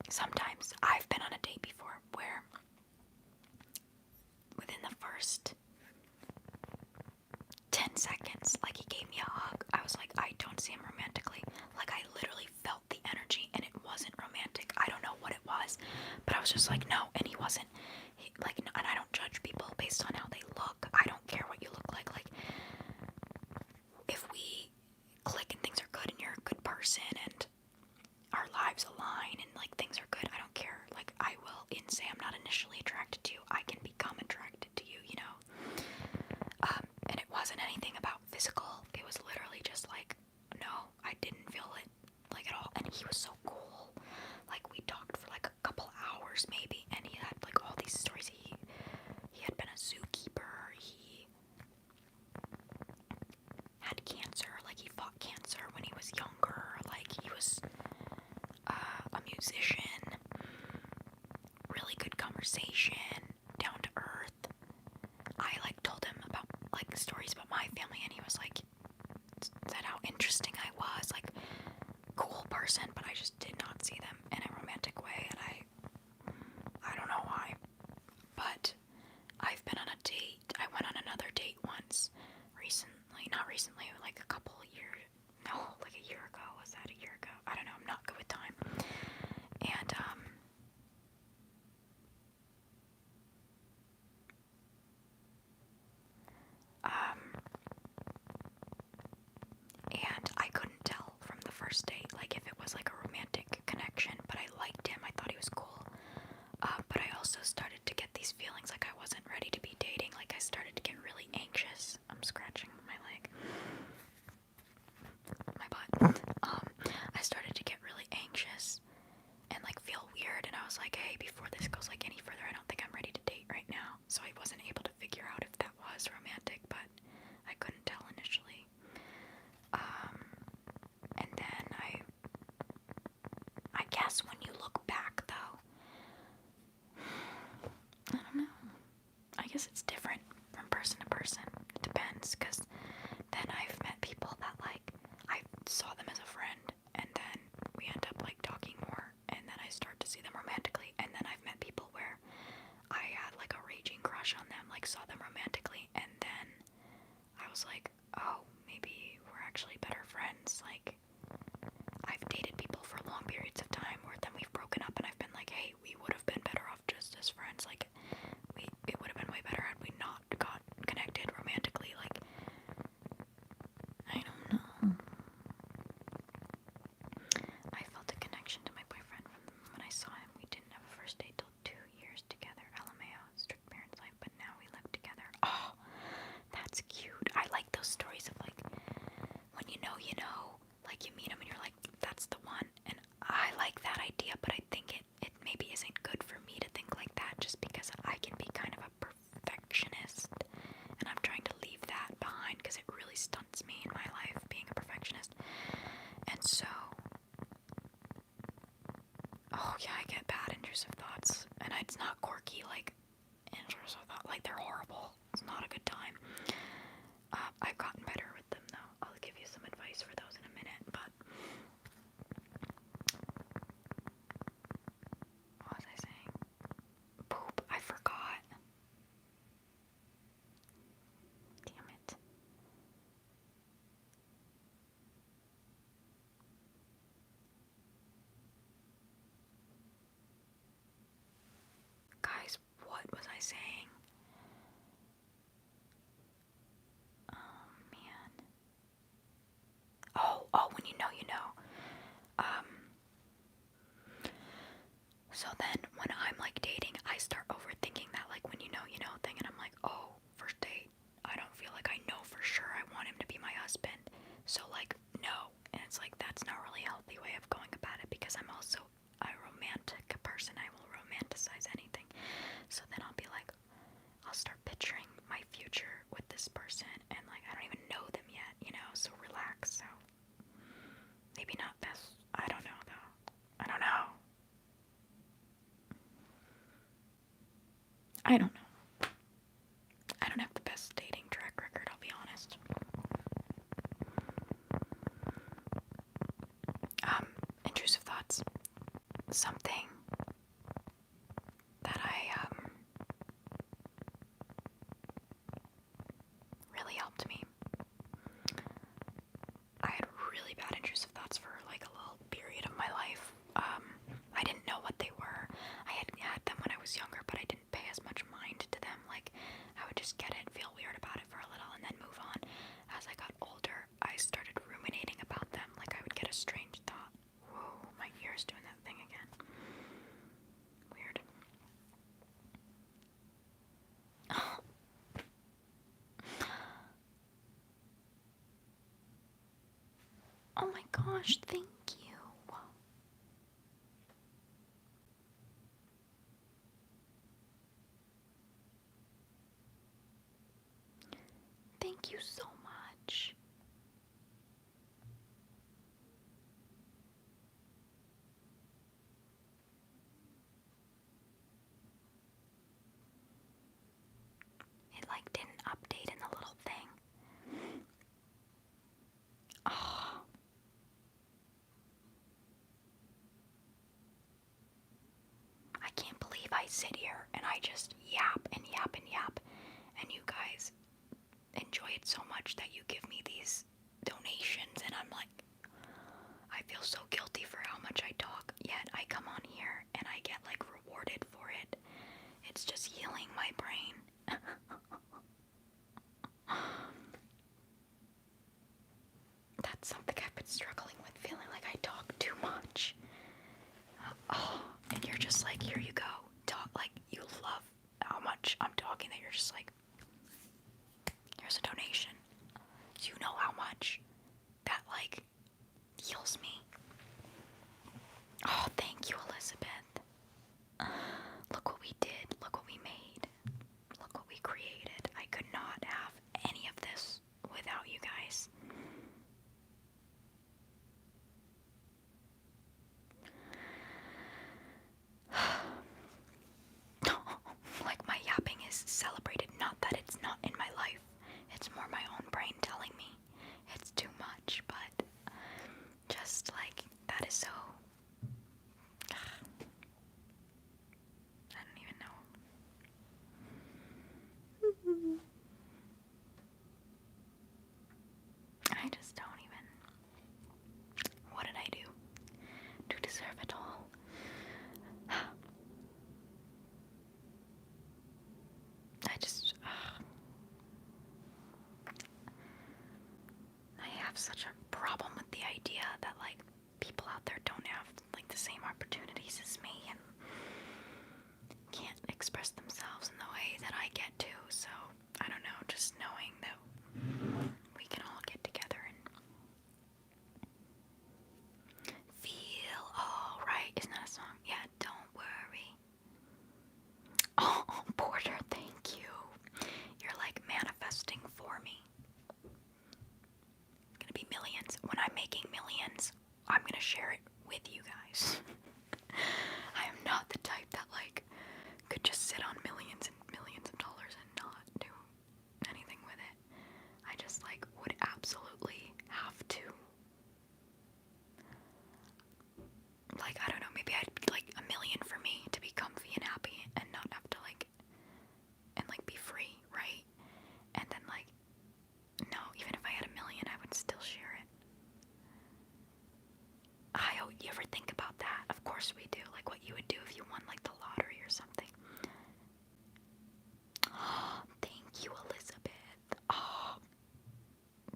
sometimes I've been on a date before where within the first 10 seconds, like, he gave me a hug. I was like, I don't see him romantically. Like, I literally felt the energy and it wasn't romantic. I don't know what it was, but I was just like, no, and he wasn't. Like, and I don't judge people based on how they look. I don't care what you look like. Like, if we click and things are good and you're a good person and our lives align and, like, things are good, I don't care. Like, I will even say I'm not initially attracted to you. I can become attracted to you, you know? And it wasn't anything about physical. It was literally just like, no, I didn't feel it, like, at all. And he was so cool. Like, we talked for like a couple hours maybe, and he had like all these stories. He had been a zookeeper. He had cancer. Like, he fought cancer when he was younger. Like, he was a musician. Really good conversation. Down to earth. I like told him about like stories about my family, and he was like, said how interesting I was, like, cool person, but I just did not see them in a romantic way, and I don't know why. But I've been on a date. I went on another date once recently, not recently, like a couple of years, no, like a year ago. Was that a year ago? I don't know, I'm not good with time. And and I couldn't tell from the first date, like, if it was like a romantic connection, but I liked him. I thought he was cool. But I also started to get these feelings like I wasn't ready to be dating. Like, I started to get really anxious. I'm scratching my leg. My butt. I started to get really anxious and, like, feel weird. And I was like, hey, before this goes, like, any further, I don't think I'm ready to date right now. So I wasn't able to figure out if that was romantic, but I couldn't tell initially. And then I guess when you look back, though, I don't know. I guess it's different from person to person. It depends, because then I've met people that, like, I saw them as a friend, and then we end up, like, talking more, and then I start to see them romantically, and then I've met people where I had, like, a raging crush on them, like, saw them romantically, and then I was like, oh, maybe we're actually better friends. Like, I've dated people for long periods of time where then we've broken up, and I've been like, hey, we would have been better off just as friends. Like, it would have been way better had we not got connected romantically. Like, I don't know. I felt a connection to my boyfriend from the moment I saw him. We didn't have a first date till 2 years together. LMAO, strict parents life, but now we live together. Oh, that's cute. I like those stories of, like, when you know, like, you meet him and you're like, that's the one. And I like that idea, but I think it maybe isn't good for me to think like that, just because I can be kind of a perfectionist, and I'm trying to leave that behind because it really stunts me in my life, being a perfectionist. And so, oh yeah, I get bad intrusive thoughts, and it's not quirky, like, intrusive thoughts, like, they're horrible. It's not a good time. I've gotten better with them, though. I'll give you some advice for those in a minute, but what was I saying? Poop, I forgot. Damn it. Guys, what was I saying? Oh, man. Oh, when you know, you know. So then when I'm, like, dating, I start overthinking that, like, when you know thing, and I'm like, oh, first date, I don't feel like I know for sure I want him to be my husband. So, like, no. And it's like, that's not really a healthy way of going about it, because I'm also a romantic person. I will romanticize anything. So then I'll be like, I'll start picturing my future with this person, and, like, I don't even know them yet, so relax. So maybe not best. I don't know, though. I don't know. I don't know. I don't have the best dating track record, I'll be honest. Intrusive thoughts. Something was younger, but I didn't pay as much mind to them. Like, I would just get it, feel weird about it for a little, and then move on. As I got older, I started ruminating about them. Like, I would get a strange thought. Whoa, my ear's doing that thing again. Weird. Oh my gosh, thank you. Thank you so much. It like didn't update in the little thing. Oh. I can't believe I sit here and I just yap and yap and yap, and you guys enjoy it so much that you give me these donations, and I'm like, I feel so guilty for how much I talk, yet I come on here and I get like rewarded for it. It's just healing my brain. That's something I've been struggling with, feeling like I talk too much. Oh, and you're just like, here you go. Talk, like, you love how much I'm talking that you're just like, here's a donation. You know how much that, like, heals me. Oh, thank you, Elizabeth. Look what we did. Look what we made. Look what we created. I could not have any of this without you guys. Like, my yapping is celebrated, not that it's not in my life. It's more my own brain telling me it's too much, but just like, that is so... I don't even know. I just don't even... What did I do to deserve it all? I just... I have such a problem with the idea that, like, people out there don't have, like, the same opportunities as me and can't express themselves in the way that I get to. So, I don't know, just knowing that we can all get together and feel alright. Isn't that a song? Yeah, don't worry. Oh, Porter, thank you. You're like manifesting for me. It's gonna be millions. When I'm making millions, I'm gonna share it with you guys. I am not the type that, like, could just sit on millions and millions of dollars and not do anything with it. I just, like, would absolutely have to. Like, I don't know, maybe I'd like $1 million for me to be comfy and happy and not have to, like, and, like, be free, right? And then, like, no, even if I had $1 million, I would still share it. You ever think about that? Of course we do. Like, what you would do if you won, like, the lottery or something. Oh, thank you, Elizabeth. Oh,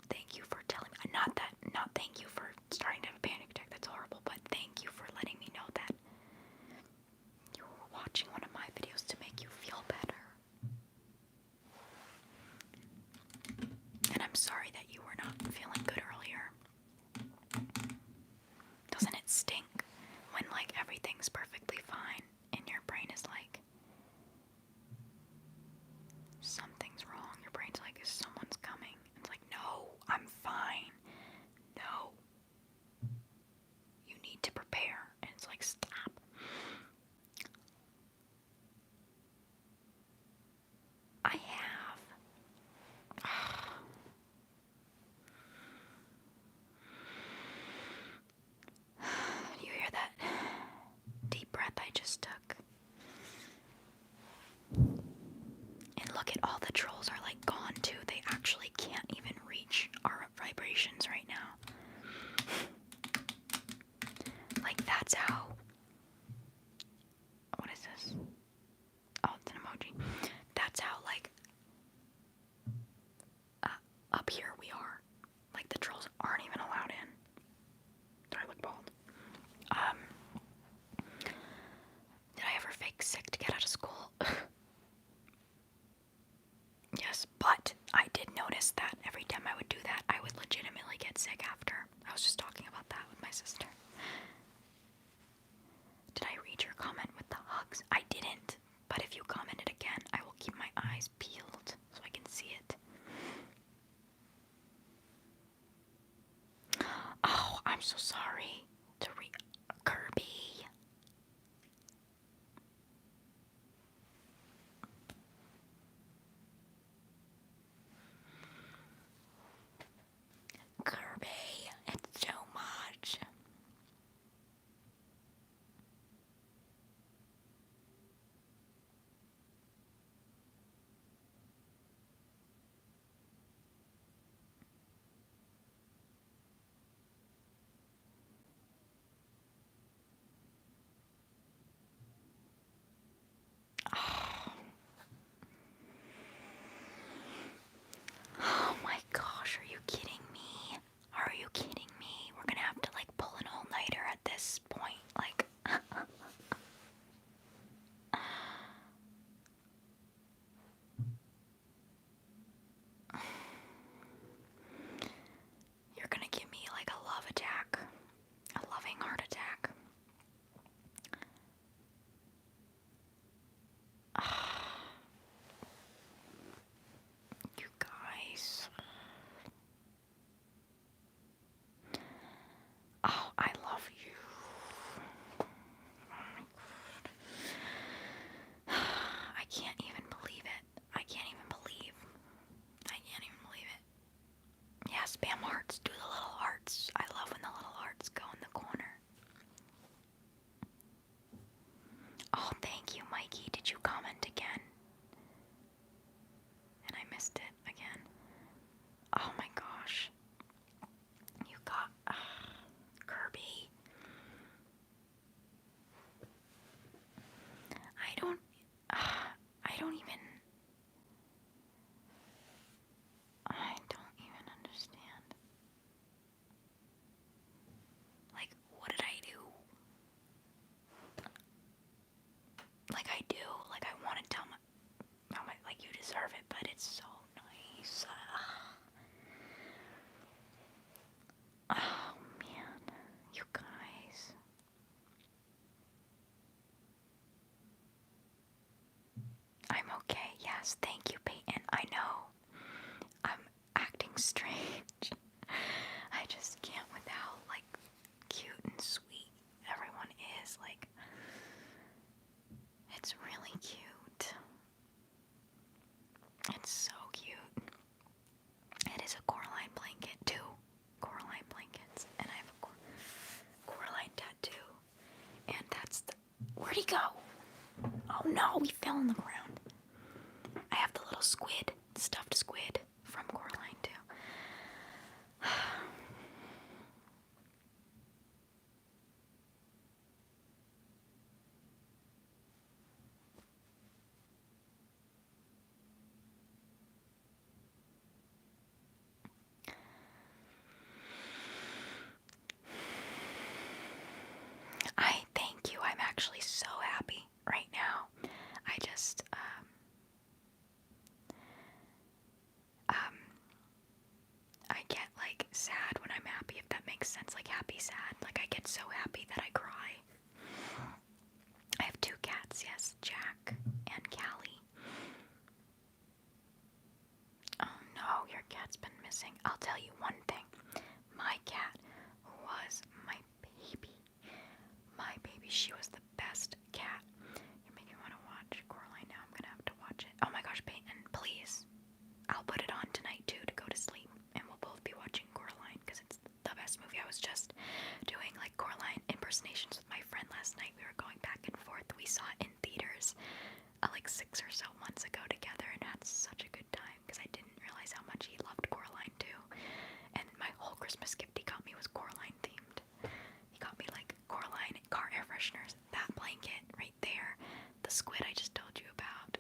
thank you for telling me. Not thank you for starting to have a panic attack. That's horrible. But thank you for letting me know that you were watching one of my videos to make you feel better. And I'm sorry that you were not feeling good earlier. Doesn't it stink when, like, everything's perfectly fine and your brain is like, Yes, thank you, Peyton. I know I'm acting strange. I just can't with how, like, cute and sweet everyone is. Like, it's really cute. It's so cute. It is a Coraline blanket, too. Coraline blankets. And I have a Coraline tattoo. And that's the... Where'd he go? Oh no, he fell on the ground. I have the little squid, stuffed squid from Coraline, too. I thank you. I'm actually so happy right now. I just, I get, like, sad when I'm happy, if that makes sense. Like, happy, sad. Like, I get so happy that I cry. I have 2 cats, yes, Jack and Callie. Oh no, your cat's been missing. I'll tell you one thing. My cat, who was my baby, she was the best cat. You're making me want to watch Coraline now. I'm gonna have to watch it. Oh my gosh, Peyton, please. I'll put it on tonight too to go to sleep, and we'll both be watching Coraline because it's the best movie. I was just doing like Coraline impersonations with my friend last night. We were going back and forth. We saw it in theaters like 6 or so months ago together and had such a good time because I didn't realize how much he loved Coraline too. And my whole Christmas gift he got me was Coraline themed. He got me like Coraline car air fresheners, that blanket right there, the squid I just told you about.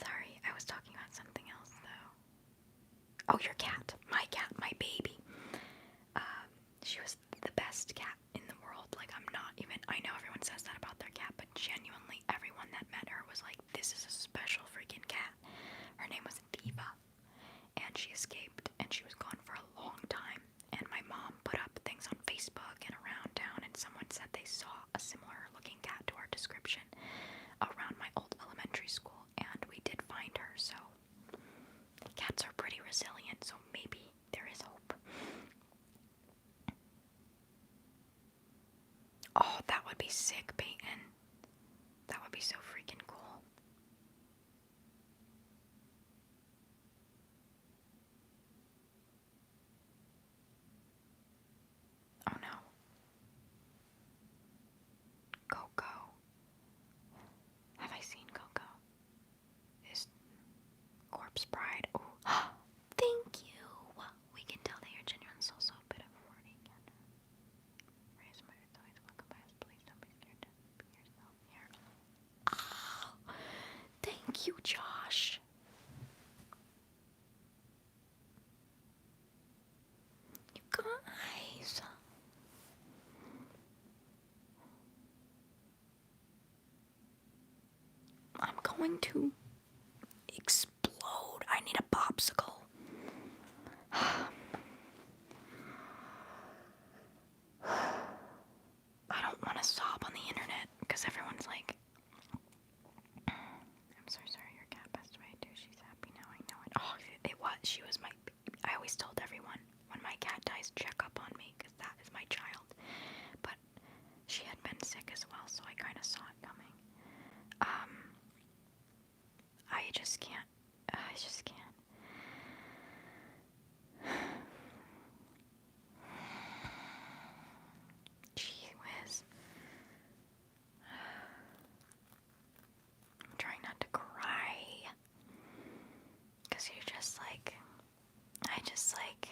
Sorry, I was talking about something else though. Oh, your cat, my baby. She was the best cat in the world. Like, I know everyone says that about their cat, but genuinely everyone that met her was like, this is a special freaking cat. Her name was Diva, and she escaped, and she was gone for a long time. And my mom put up things on Facebook and around town, and someone said they saw a similar looking cat to our description around my old elementary school, and we did find her. So cats are pretty resilient, so maybe there is hope. Oh, that would be sick, Peyton. That would be so freaking cool. Oh no. Coco. Have I seen Coco? Is Corpse Bride? Oh, thank you. We can tell that you're genuine, so a bit of a warning. Raise my toys, welcome by us. Please don't be scared to be yourself here. Oh, thank you, Josh. You guys. I'm going to explode. I need a popsicle. I don't want to sob on the internet because everyone's like, I'm so sorry your cat passed away too. She's happy now. I know it. Oh, it was. She was my. I always told everyone when my cat dies, check up on me because that is my child. But she had been sick as well, so I kind of saw it coming. I just can't. I just can't. Gee whiz. I'm trying not to cry. Because you're just like. I just like.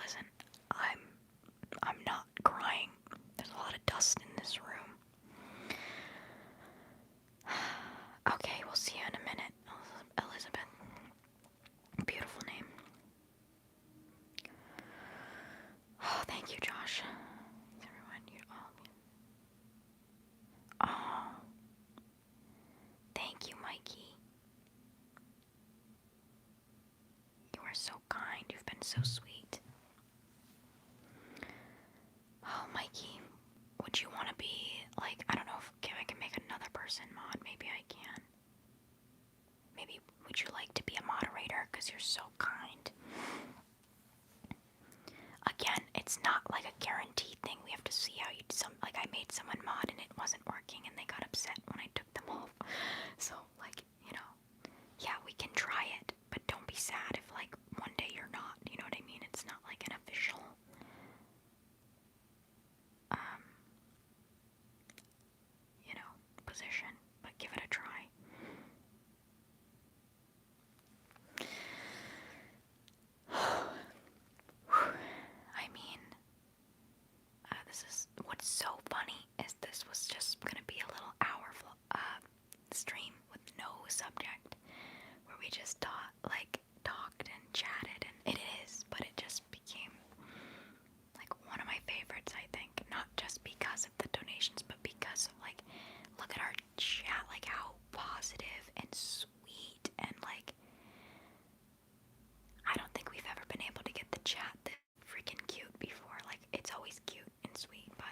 Listen, I'm not crying. There's a lot of dust in this room. Okay, we'll see you in a minute, Elizabeth. Beautiful name. Oh, thank you, Josh. Everyone, you all. Oh, thank you, Mikey. You are so kind. You've been so sweet. because you're so kind. Again, it's not like a guaranteed thing. We have to see how like I made someone mod and it wasn't working and they got upset when I took them off. So like, yeah, we can try it, but don't be sad if like one day you're not, you know what I mean? It's not like an official position, but give it a try. I mean, this is what's so funny is this was just gonna be a little hour stream with no subject where we just talked and chatted, and it is, but it just became like one of my favorites, I think, not just because of the donations, but because of like, look at our chat, like how positive and sweet, and like I don't think we've ever been able to get the chat this freaking cute before. Like, it's always cute and sweet, but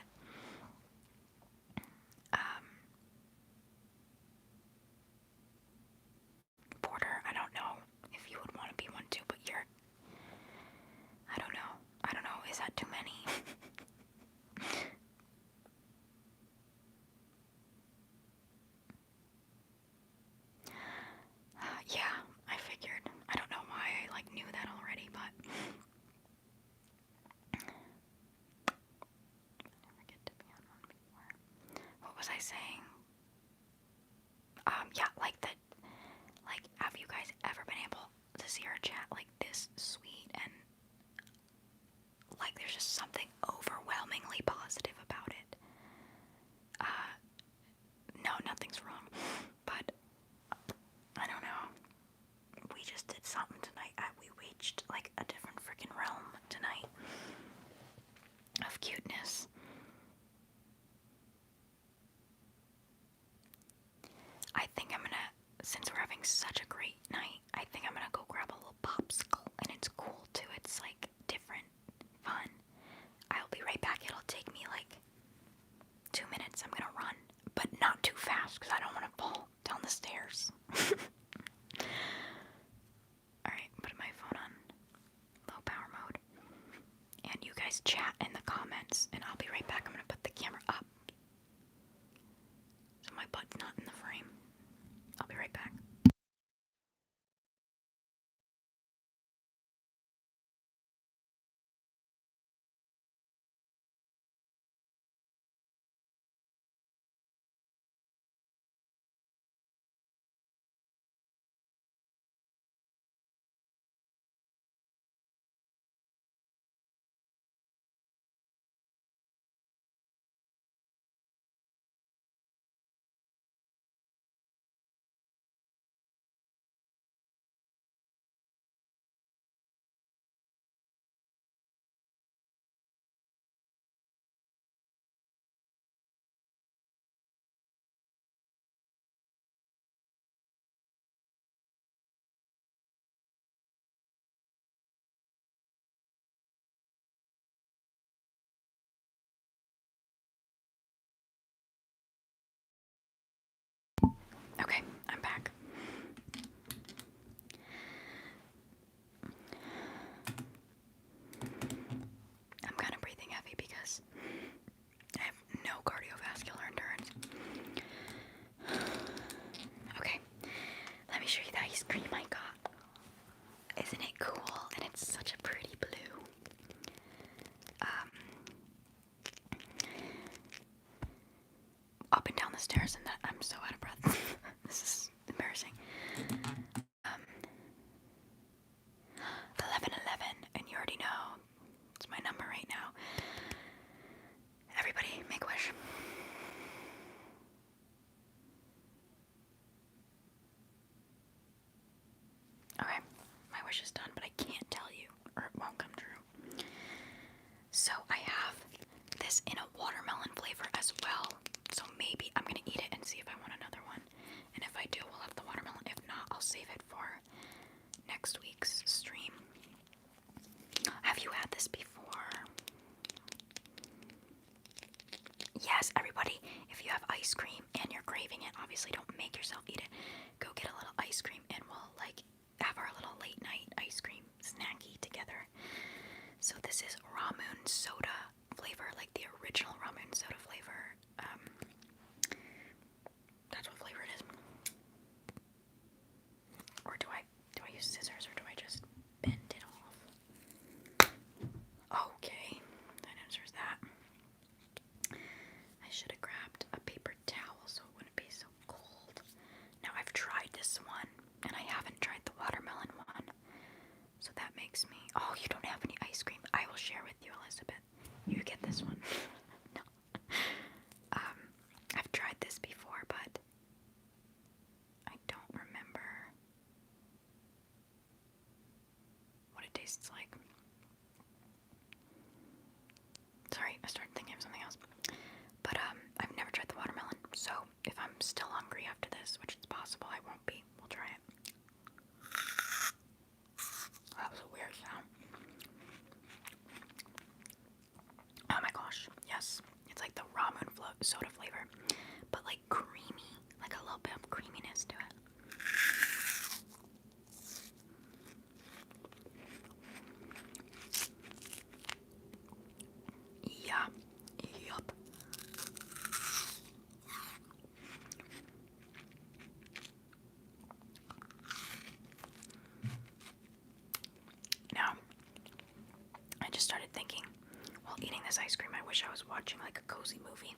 Porter, I don't know if you would want to be one too, but I don't know, is that too many? Yeah, I figured. I don't know why I like knew that already, but never get to be on one before. What was I saying? Yeah, like have you guys ever been able to see our chat like this sweet, and like there's just something overwhelmingly positive about it? No, nothing's wrong, but I don't know. We just did something tonight. We reached like a different freaking realm tonight of cuteness. I think I'm gonna, since we're having such a great night, I think I'm gonna go grab a little popsicle, and it's cool too. It's like different, fun. I'll be right back. It'll take me like 2 minutes. I'm gonna run, but not too fast because I don't want to fall down the stairs. Alright, put my phone on low power mode. And you guys chat in the comments, and I'll be right back. I'm gonna put the camera up so my butt's not in the frame. I'll be right back. Okay, I'm back. I'm kind of breathing heavy because I have no cardiovascular endurance. Okay, let me show you the ice cream I got. Isn't it cool? And it's such a pretty blue. Up and down the stairs, and I'm so out of breath. This is embarrassing. 1111, and you already know it's my number right now. Everybody, make a wish. Okay, my wish is done, but I can't tell you, or it won't come true. So I have this in a watermelon flavor as well. So maybe I'm gonna eat it and see if I want another one. And if I do, we'll have the watermelon. If not, I'll save it for next week's stream. Have you had this before? Yes, everybody, if you have ice cream and you're craving it, obviously don't make yourself eat it. Go get a little ice cream and we'll like have our little late night ice cream snacky together. So this is ramen soda flavor, like the original ramen soda flavor. That's what flavor it is. Or do I use scissors, or do I just bend it off? Okay, that answers that. I should have grabbed a paper towel so it wouldn't be so cold. Now I've tried this one, and I haven't tried the watermelon one. So that makes me... Oh, you don't have any ice cream. I will share with you, Elizabeth. You get this one. No. I've tried this before, but I don't remember what it tastes like. Sorry, I started thinking of something else. But I've never tried the watermelon, so if I'm still hungry after this, which is possible I won't be, we'll try it. That was a weird sound. Oh my gosh, yes. It's like the ramen soda flavor, but like creamy, like a little bit of creaminess to it. Yeah, yup. Now, I just started thinking, while eating this ice cream, I wish I was watching like a cozy movie.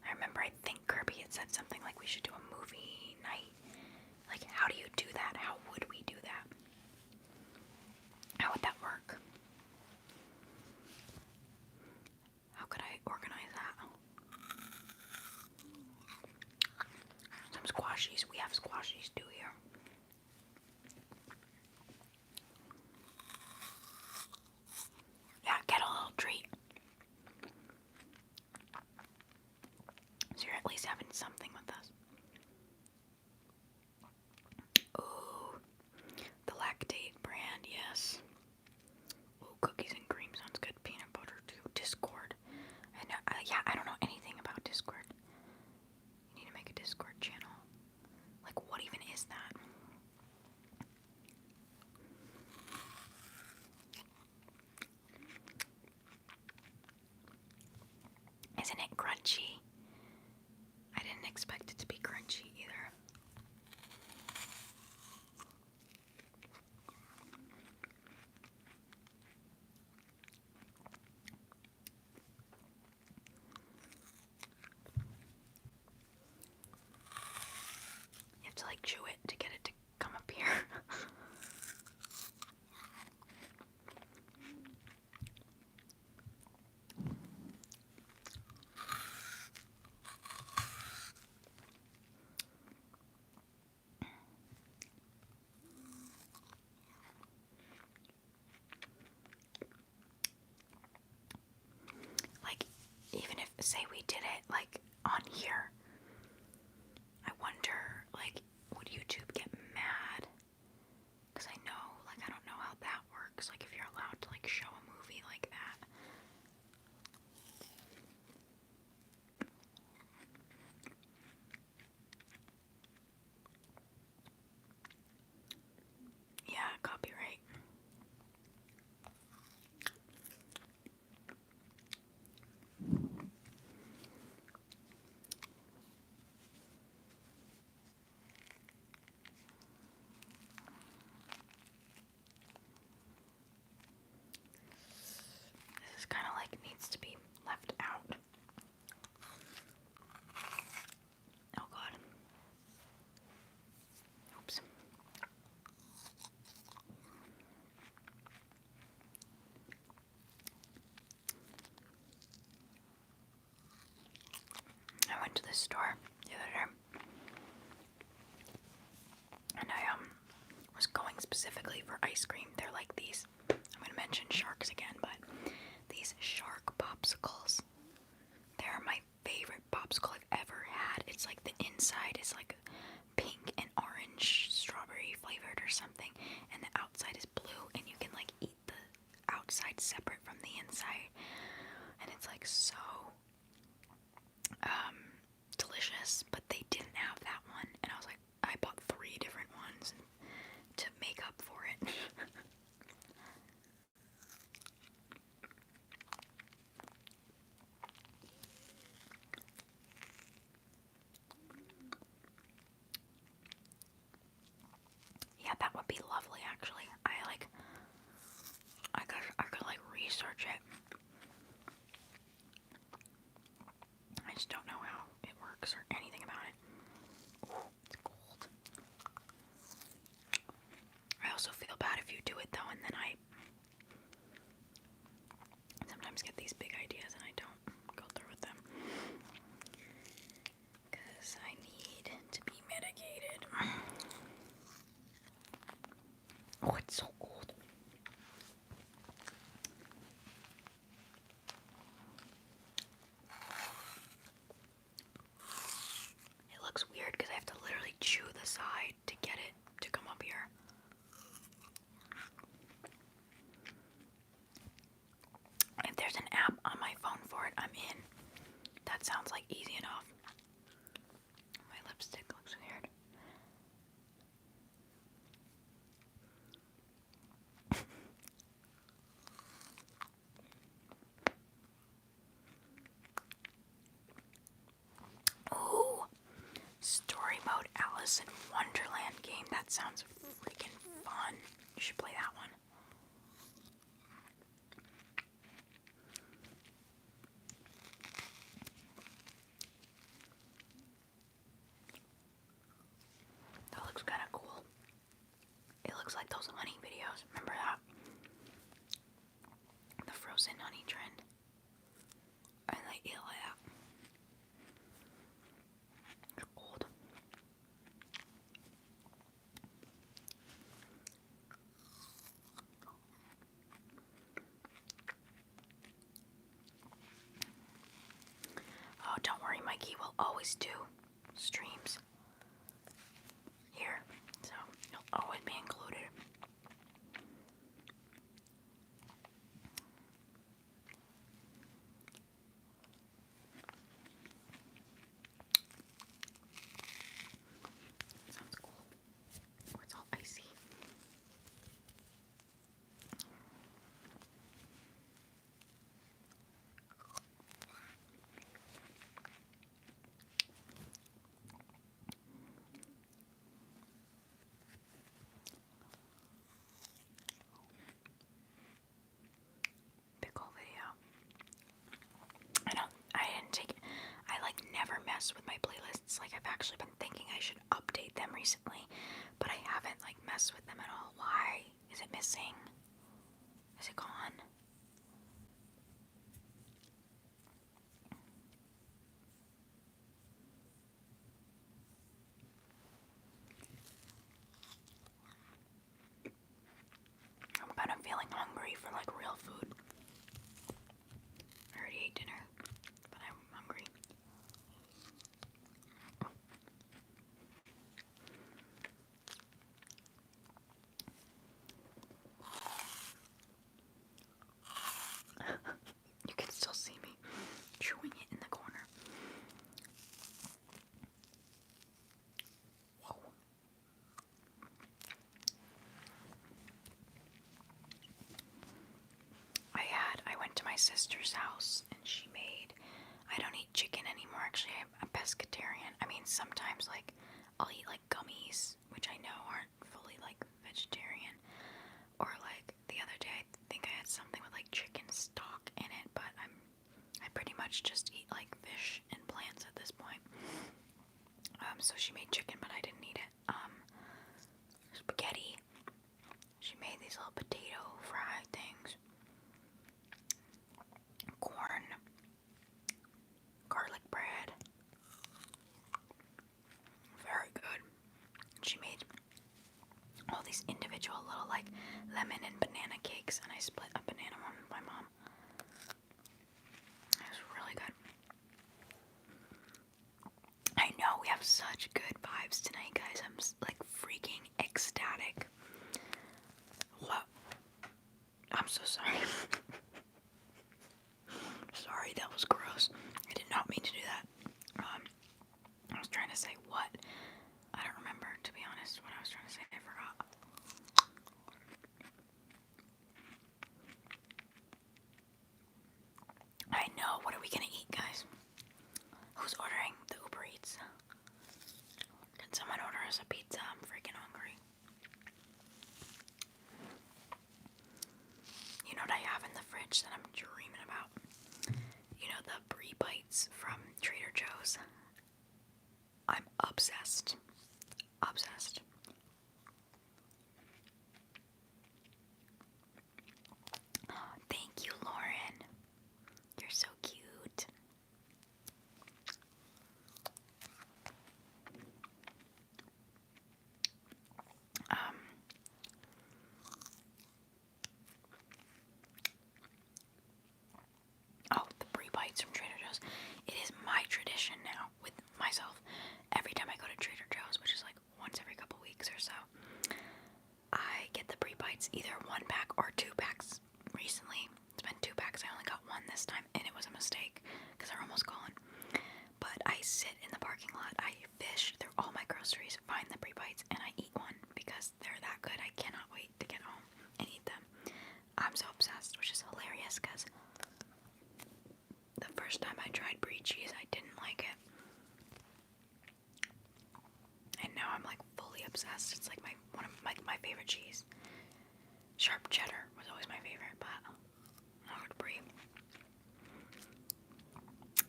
I remember, I think Kirby had said something like we should do a movie night. Like, how do you do that? How would we do that? How would that work? How could I organize that? Some squashies. We have squashies too here. Yeah, get a little treat. So you're at least having something with us. Ooh, the Lactate brand, yes. Ooh, cookies and cream sounds good. Peanut butter too. Discord. And yeah, I don't know anything about Discord. You need to make a Discord channel. Like, what even is that? Isn't it crunchy? I didn't expect it to be crunchy either. You have to like chew it to get it to come up here. Like, even if, say we did it like on here, I wonder, like, would YouTube get mad? Because I know, like, I don't know how that works. Like, if you're allowed to like show a movie like that. Yeah, copyright. This is kind of like needs to be left out. Oh god. Oops. I went to the store the other day, and I was going specifically for ice cream. They're like these, I'm gonna mention sharks again, but these shark popsicles. They're my favorite popsicle I've ever had. It's like the inside is like pink and orange strawberry flavored or something, and the outside is blue, and you can like eat the outside separate from the inside, and it's like so delicious. But they didn't have that one, and I was like, I bought 3 different ones to make up for it. or anything about it. Ooh, it's cold. I also feel bad if you do it though, and then I sometimes get these big ideas and I don't go through with them. Because I need to be medicated. Oh, it's so cold. It looks weird because I have to literally chew the side to get it to come up here. If there's an app on my phone for it, I'm in. That sounds like easy enough. My lipstick looks weird. Ooh, story mode Alice in Wonderland game. That sounds freaking fun. You should play that one. That looks kind of cool. It looks like those honey videos. Remember that? The frozen honey trend. I like it like that. It's cold. Oh, don't worry, Mikey will always do streams here, so you'll always be included. Sounds cool. Oh, it's all icy. Pickle video. I didn't take it. I like never mess with my playlists. Like I've actually been thinking I should update them recently, but I haven't like messed with them at all. Why? Is it missing? Is it gone? I'm kind of feeling hungry for like real food. I already ate dinner, but I'm hungry. You can still see me chewing it in the corner. Whoa. I went to my sister's house and she made, I don't eat chicken anymore actually, I'm a pescatarian. I mean sometimes like I'll eat like gummies, which I know aren't fully like vegetarian. Or like the other day I think I had something with like chicken stock in it, but I pretty much just eat like fish and plants at this point. So she made chicken but I didn't eat it. Spaghetti. She made these little potato fried things. Corn, garlic bread, very good. She made all these individual little like lemon and banana cakes, and I split a banana one with my mom. It was really good. I know we have such good vibes tonight, guys. I'm like freaking ecstatic. What? I'm so sorry. Sorry, that was gross. I did not mean to do that. I was trying to say what? I don't remember, to be honest, what I was trying to say. I forgot. I know. What are we gonna eat, guys? Who's ordering the Uber Eats? Can someone order us a pizza? I'm freaking hungry. You know what I have in the fridge that I'm dreaming about? You know the brie bites from Trader Joe's? obsessed. Obsessed. Thank you, Lauren. You're so cute. Oh, the brie bites from Trader Joe's. It is my tradition now with myself. Every time I go to Trader Joe's, which is like once every couple weeks or so, I get the brie bites, either 1 pack or 2 packs. Recently, it's been 2 packs. I only got 1 this time, and it was a mistake because they're almost gone. But I sit in the parking lot, I fish through all my groceries, find the brie bites, and I eat one because they're that good. I cannot wait to get home and eat them. I'm so obsessed, which is hilarious because the first time I tried brie cheese, I didn't like it. And now I'm like fully obsessed. It's like one of my favorite cheese. Sharp cheddar was always my favorite, but I would brie.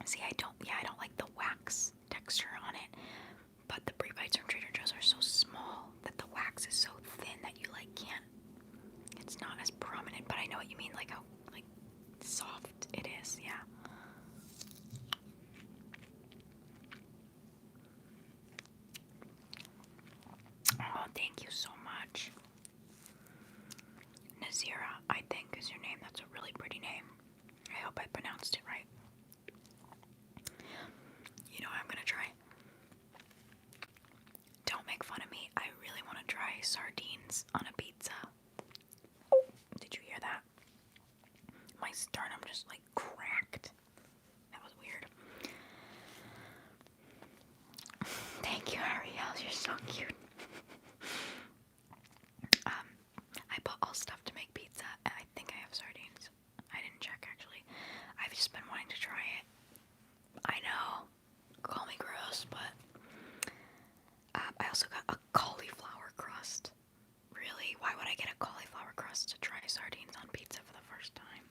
See, I don't like the wax texture on it, but the brie bites from Trader Joe's are so small that the wax is so thin that you like can't. It's not as prominent, but I know what you mean, like how like soft it is. Yeah. Oh, thank you so much. Nazira, I think is your name. That's a really pretty name. I hope I pronounced it right. You know what I'm gonna try? Don't make fun of me. I really want to try sardines on a pizza. Did you hear that? My sternum just like cracked. That was weird. Thank you, Ariel. You're so cute. I bought all stuff to make pizza, and I think I have sardines. I didn't check actually. I've just been wanting to try it. I know. Call me gross, but I also got a cauliflower crust. Really? Why would I get a cauliflower crust to try sardines on pizza for the first time?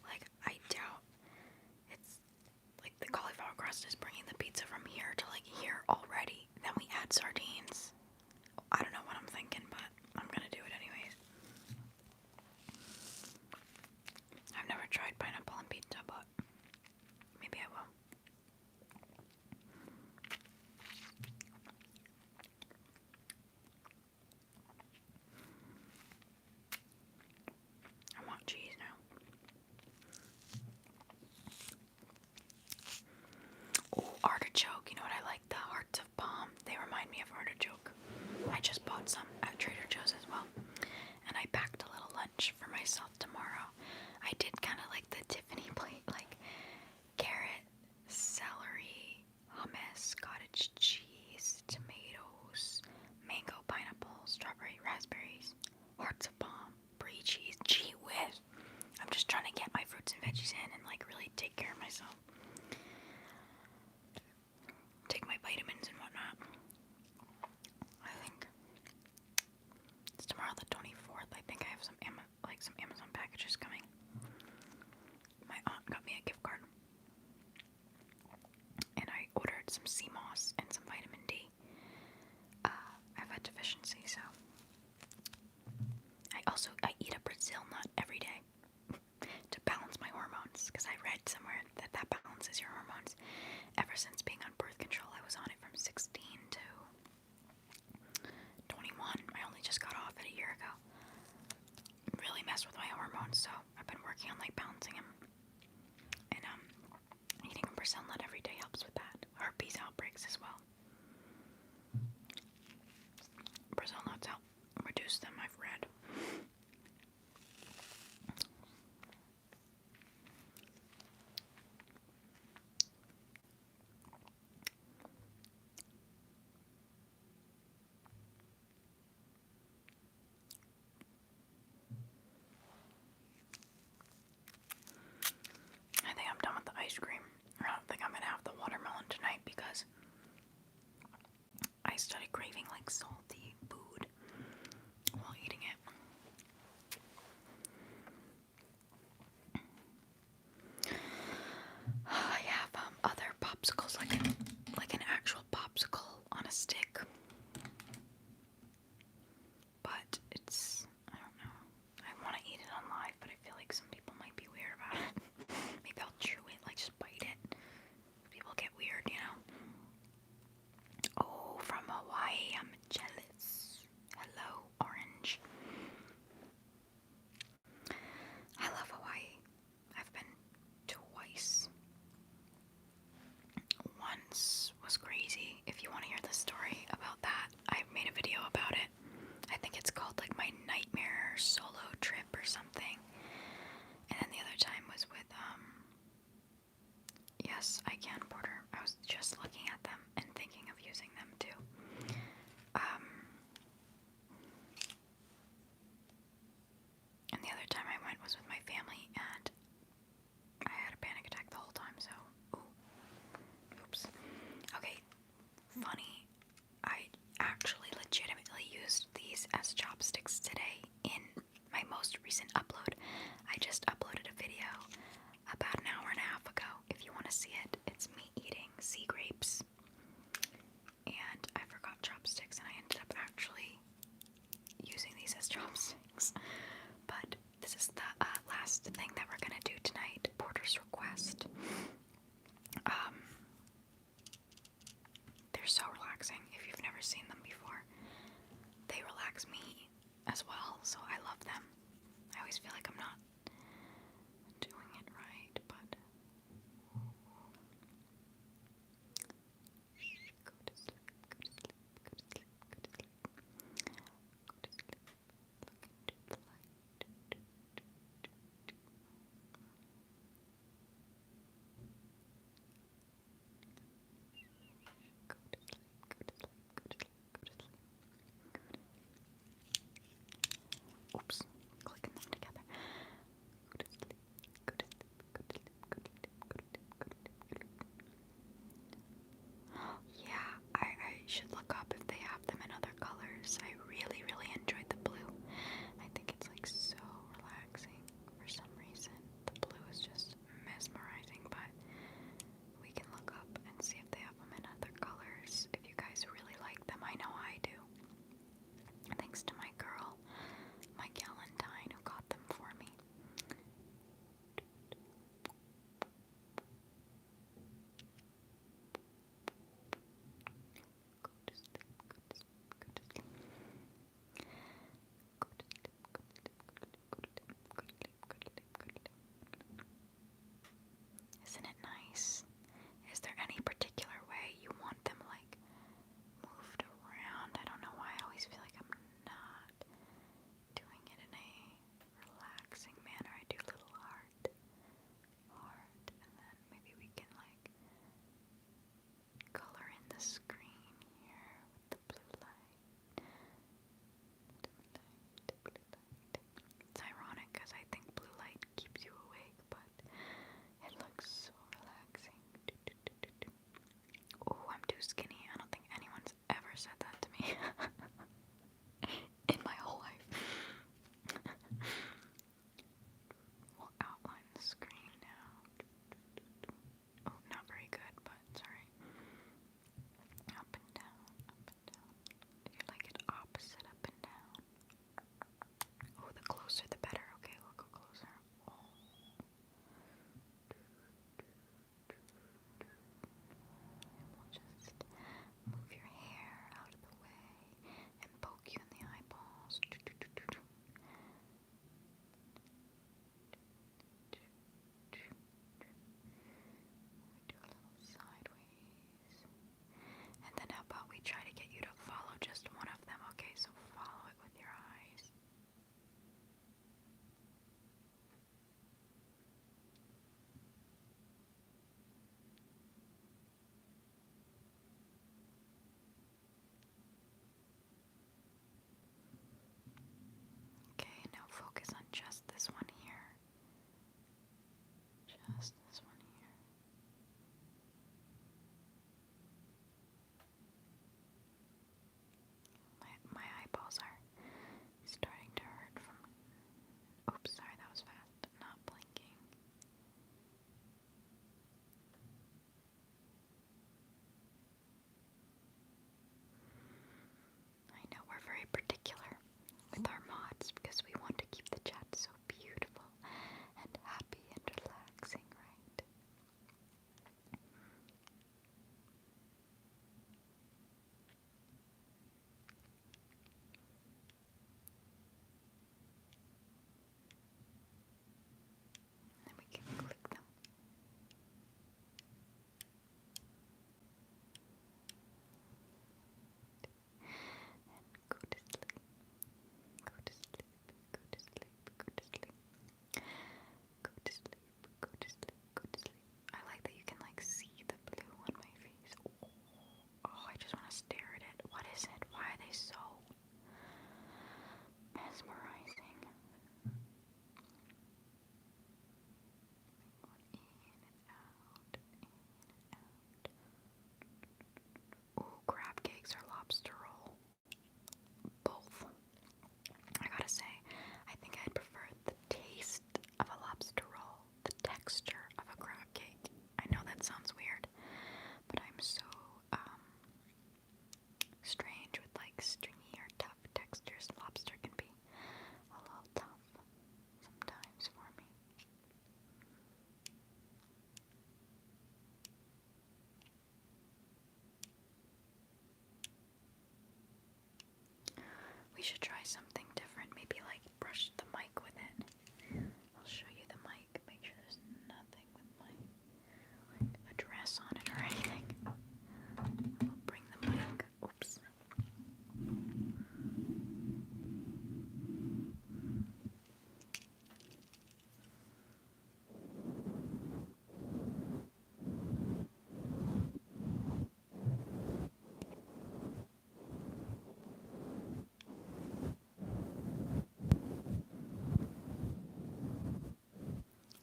Like, I doubt it's like the cauliflower crust is bringing the pizza from here to like here already. Then we add sardines. I don't know what I'm thinking, but I'm gonna do it anyways. I've never tried pineapple on pizza, but maybe I will. I want cheese now. Oh, artichoke. You know what I like? The hearts of palm. They remind me of artichoke. I just bought some at Trader Joe's as well. And I packed a little lunch for myself tomorrow. I did kind of like the Tiffany plate, like carrot, celery, hummus, cottage cheese, tomatoes, mango, pineapple, strawberry, raspberries, hearts of palm, brie cheese. Gee whiz. I'm just trying to get my fruits and veggies in and like really take care of myself. Take my vitamins and whatnot. I think it's tomorrow the 24th. I think I have some Amazon packages coming. My aunt got me a gift card. And I ordered some sea moss and some vitamin D. I've had deficiency, so I eat a Brazil nut every day to balance my hormones, because I read somewhere that balances your hormones. Ever since being on birth control, I was on it from 16 to 21. I only just got off it a year ago. Really messed with my hormones, so I've been working on like balancing them. And eating a Brazil nut every day helps with that. Herpes outbreaks as well. Brazil nuts help reduce them, I've read. I think I'm done with the ice cream. I don't think I'm gonna have the watermelon tonight because things. But this is the last thing that we're gonna do tonight. Porter's request. They're so relaxing. If you've never seen them before, they relax me as well. So I love them. I always feel like I'm not doing it right, but go to sleep, go to sleep, go to sleep, go to sleep, go to sleep, look into the light. Go to sleep, go to sleep, go to sleep, go to sleep. Oops, clicking them together. We should try something different. Maybe like brush the mic with it. I'll show you the mic. Make sure there's nothing with my address on it or anything. We'll bring the mic. Oops.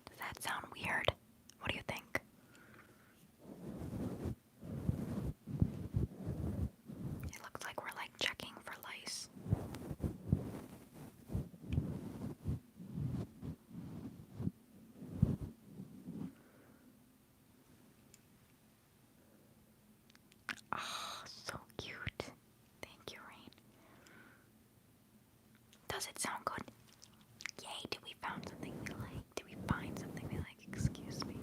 Does that sound weird? What do you think? It looks like we're like checking for lice. Oh, so cute. Thank you, Rain. Does it sound good? Yay, did we find something we like? Did we find something we like? Excuse me.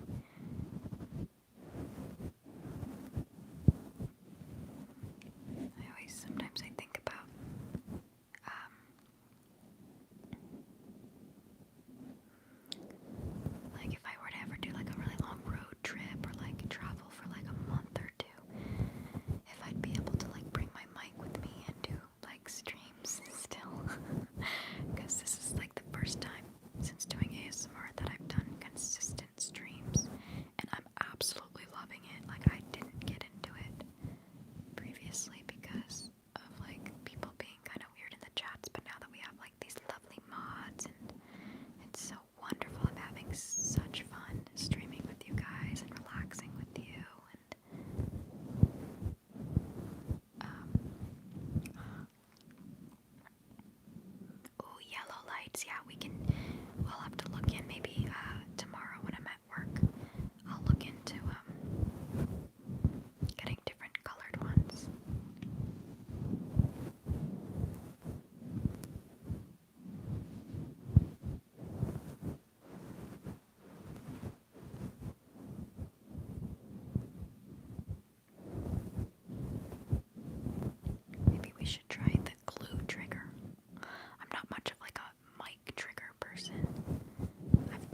Sometimes I think about, like if I were to ever do like a really long road trip or like travel for like a month or two, if I'd be able to like bring my mic with me and do like streams still, because this is like the first time since doing ASMR that I've done consistent streams, and I'm absolutely loving it. Like I didn't get into it previously because of like people being kind of weird in the chats, but now that we have like these lovely mods, and it's so wonderful. I'm having such fun streaming with you guys and relaxing with you, and oh, yellow lights. Yeah, we'll have to look in maybe tomorrow when I'm at work. I'll look into getting different colored ones. Maybe we should try the glue trigger. I'm not much of like a mic trigger person. I've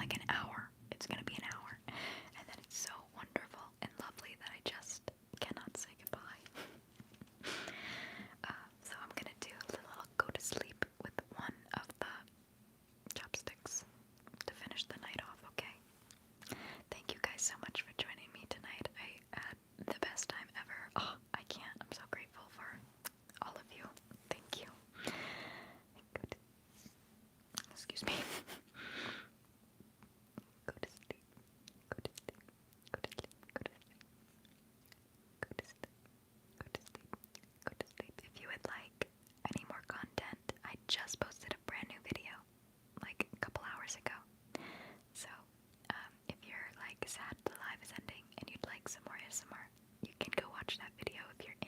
like an hour. It's gonna be an hour. And then it's so wonderful and lovely that I just cannot say goodbye. So I'm gonna do a little go to sleep with one of the chopsticks to finish the night off, okay? Thank you guys so much for joining me tonight. I had the best time ever. Oh, I can't. I'm so grateful for all of you. Thank you. Excuse me. Go to sleep. Go to sleep. Go to sleep. Go to sleep. Go to sleep. Go to sleep. Go to sleep. If you would like any more content, I just posted a brand new video like a couple hours ago. So, if you're like sad the live is ending and you'd like some more ASMR, you can go watch that video if you're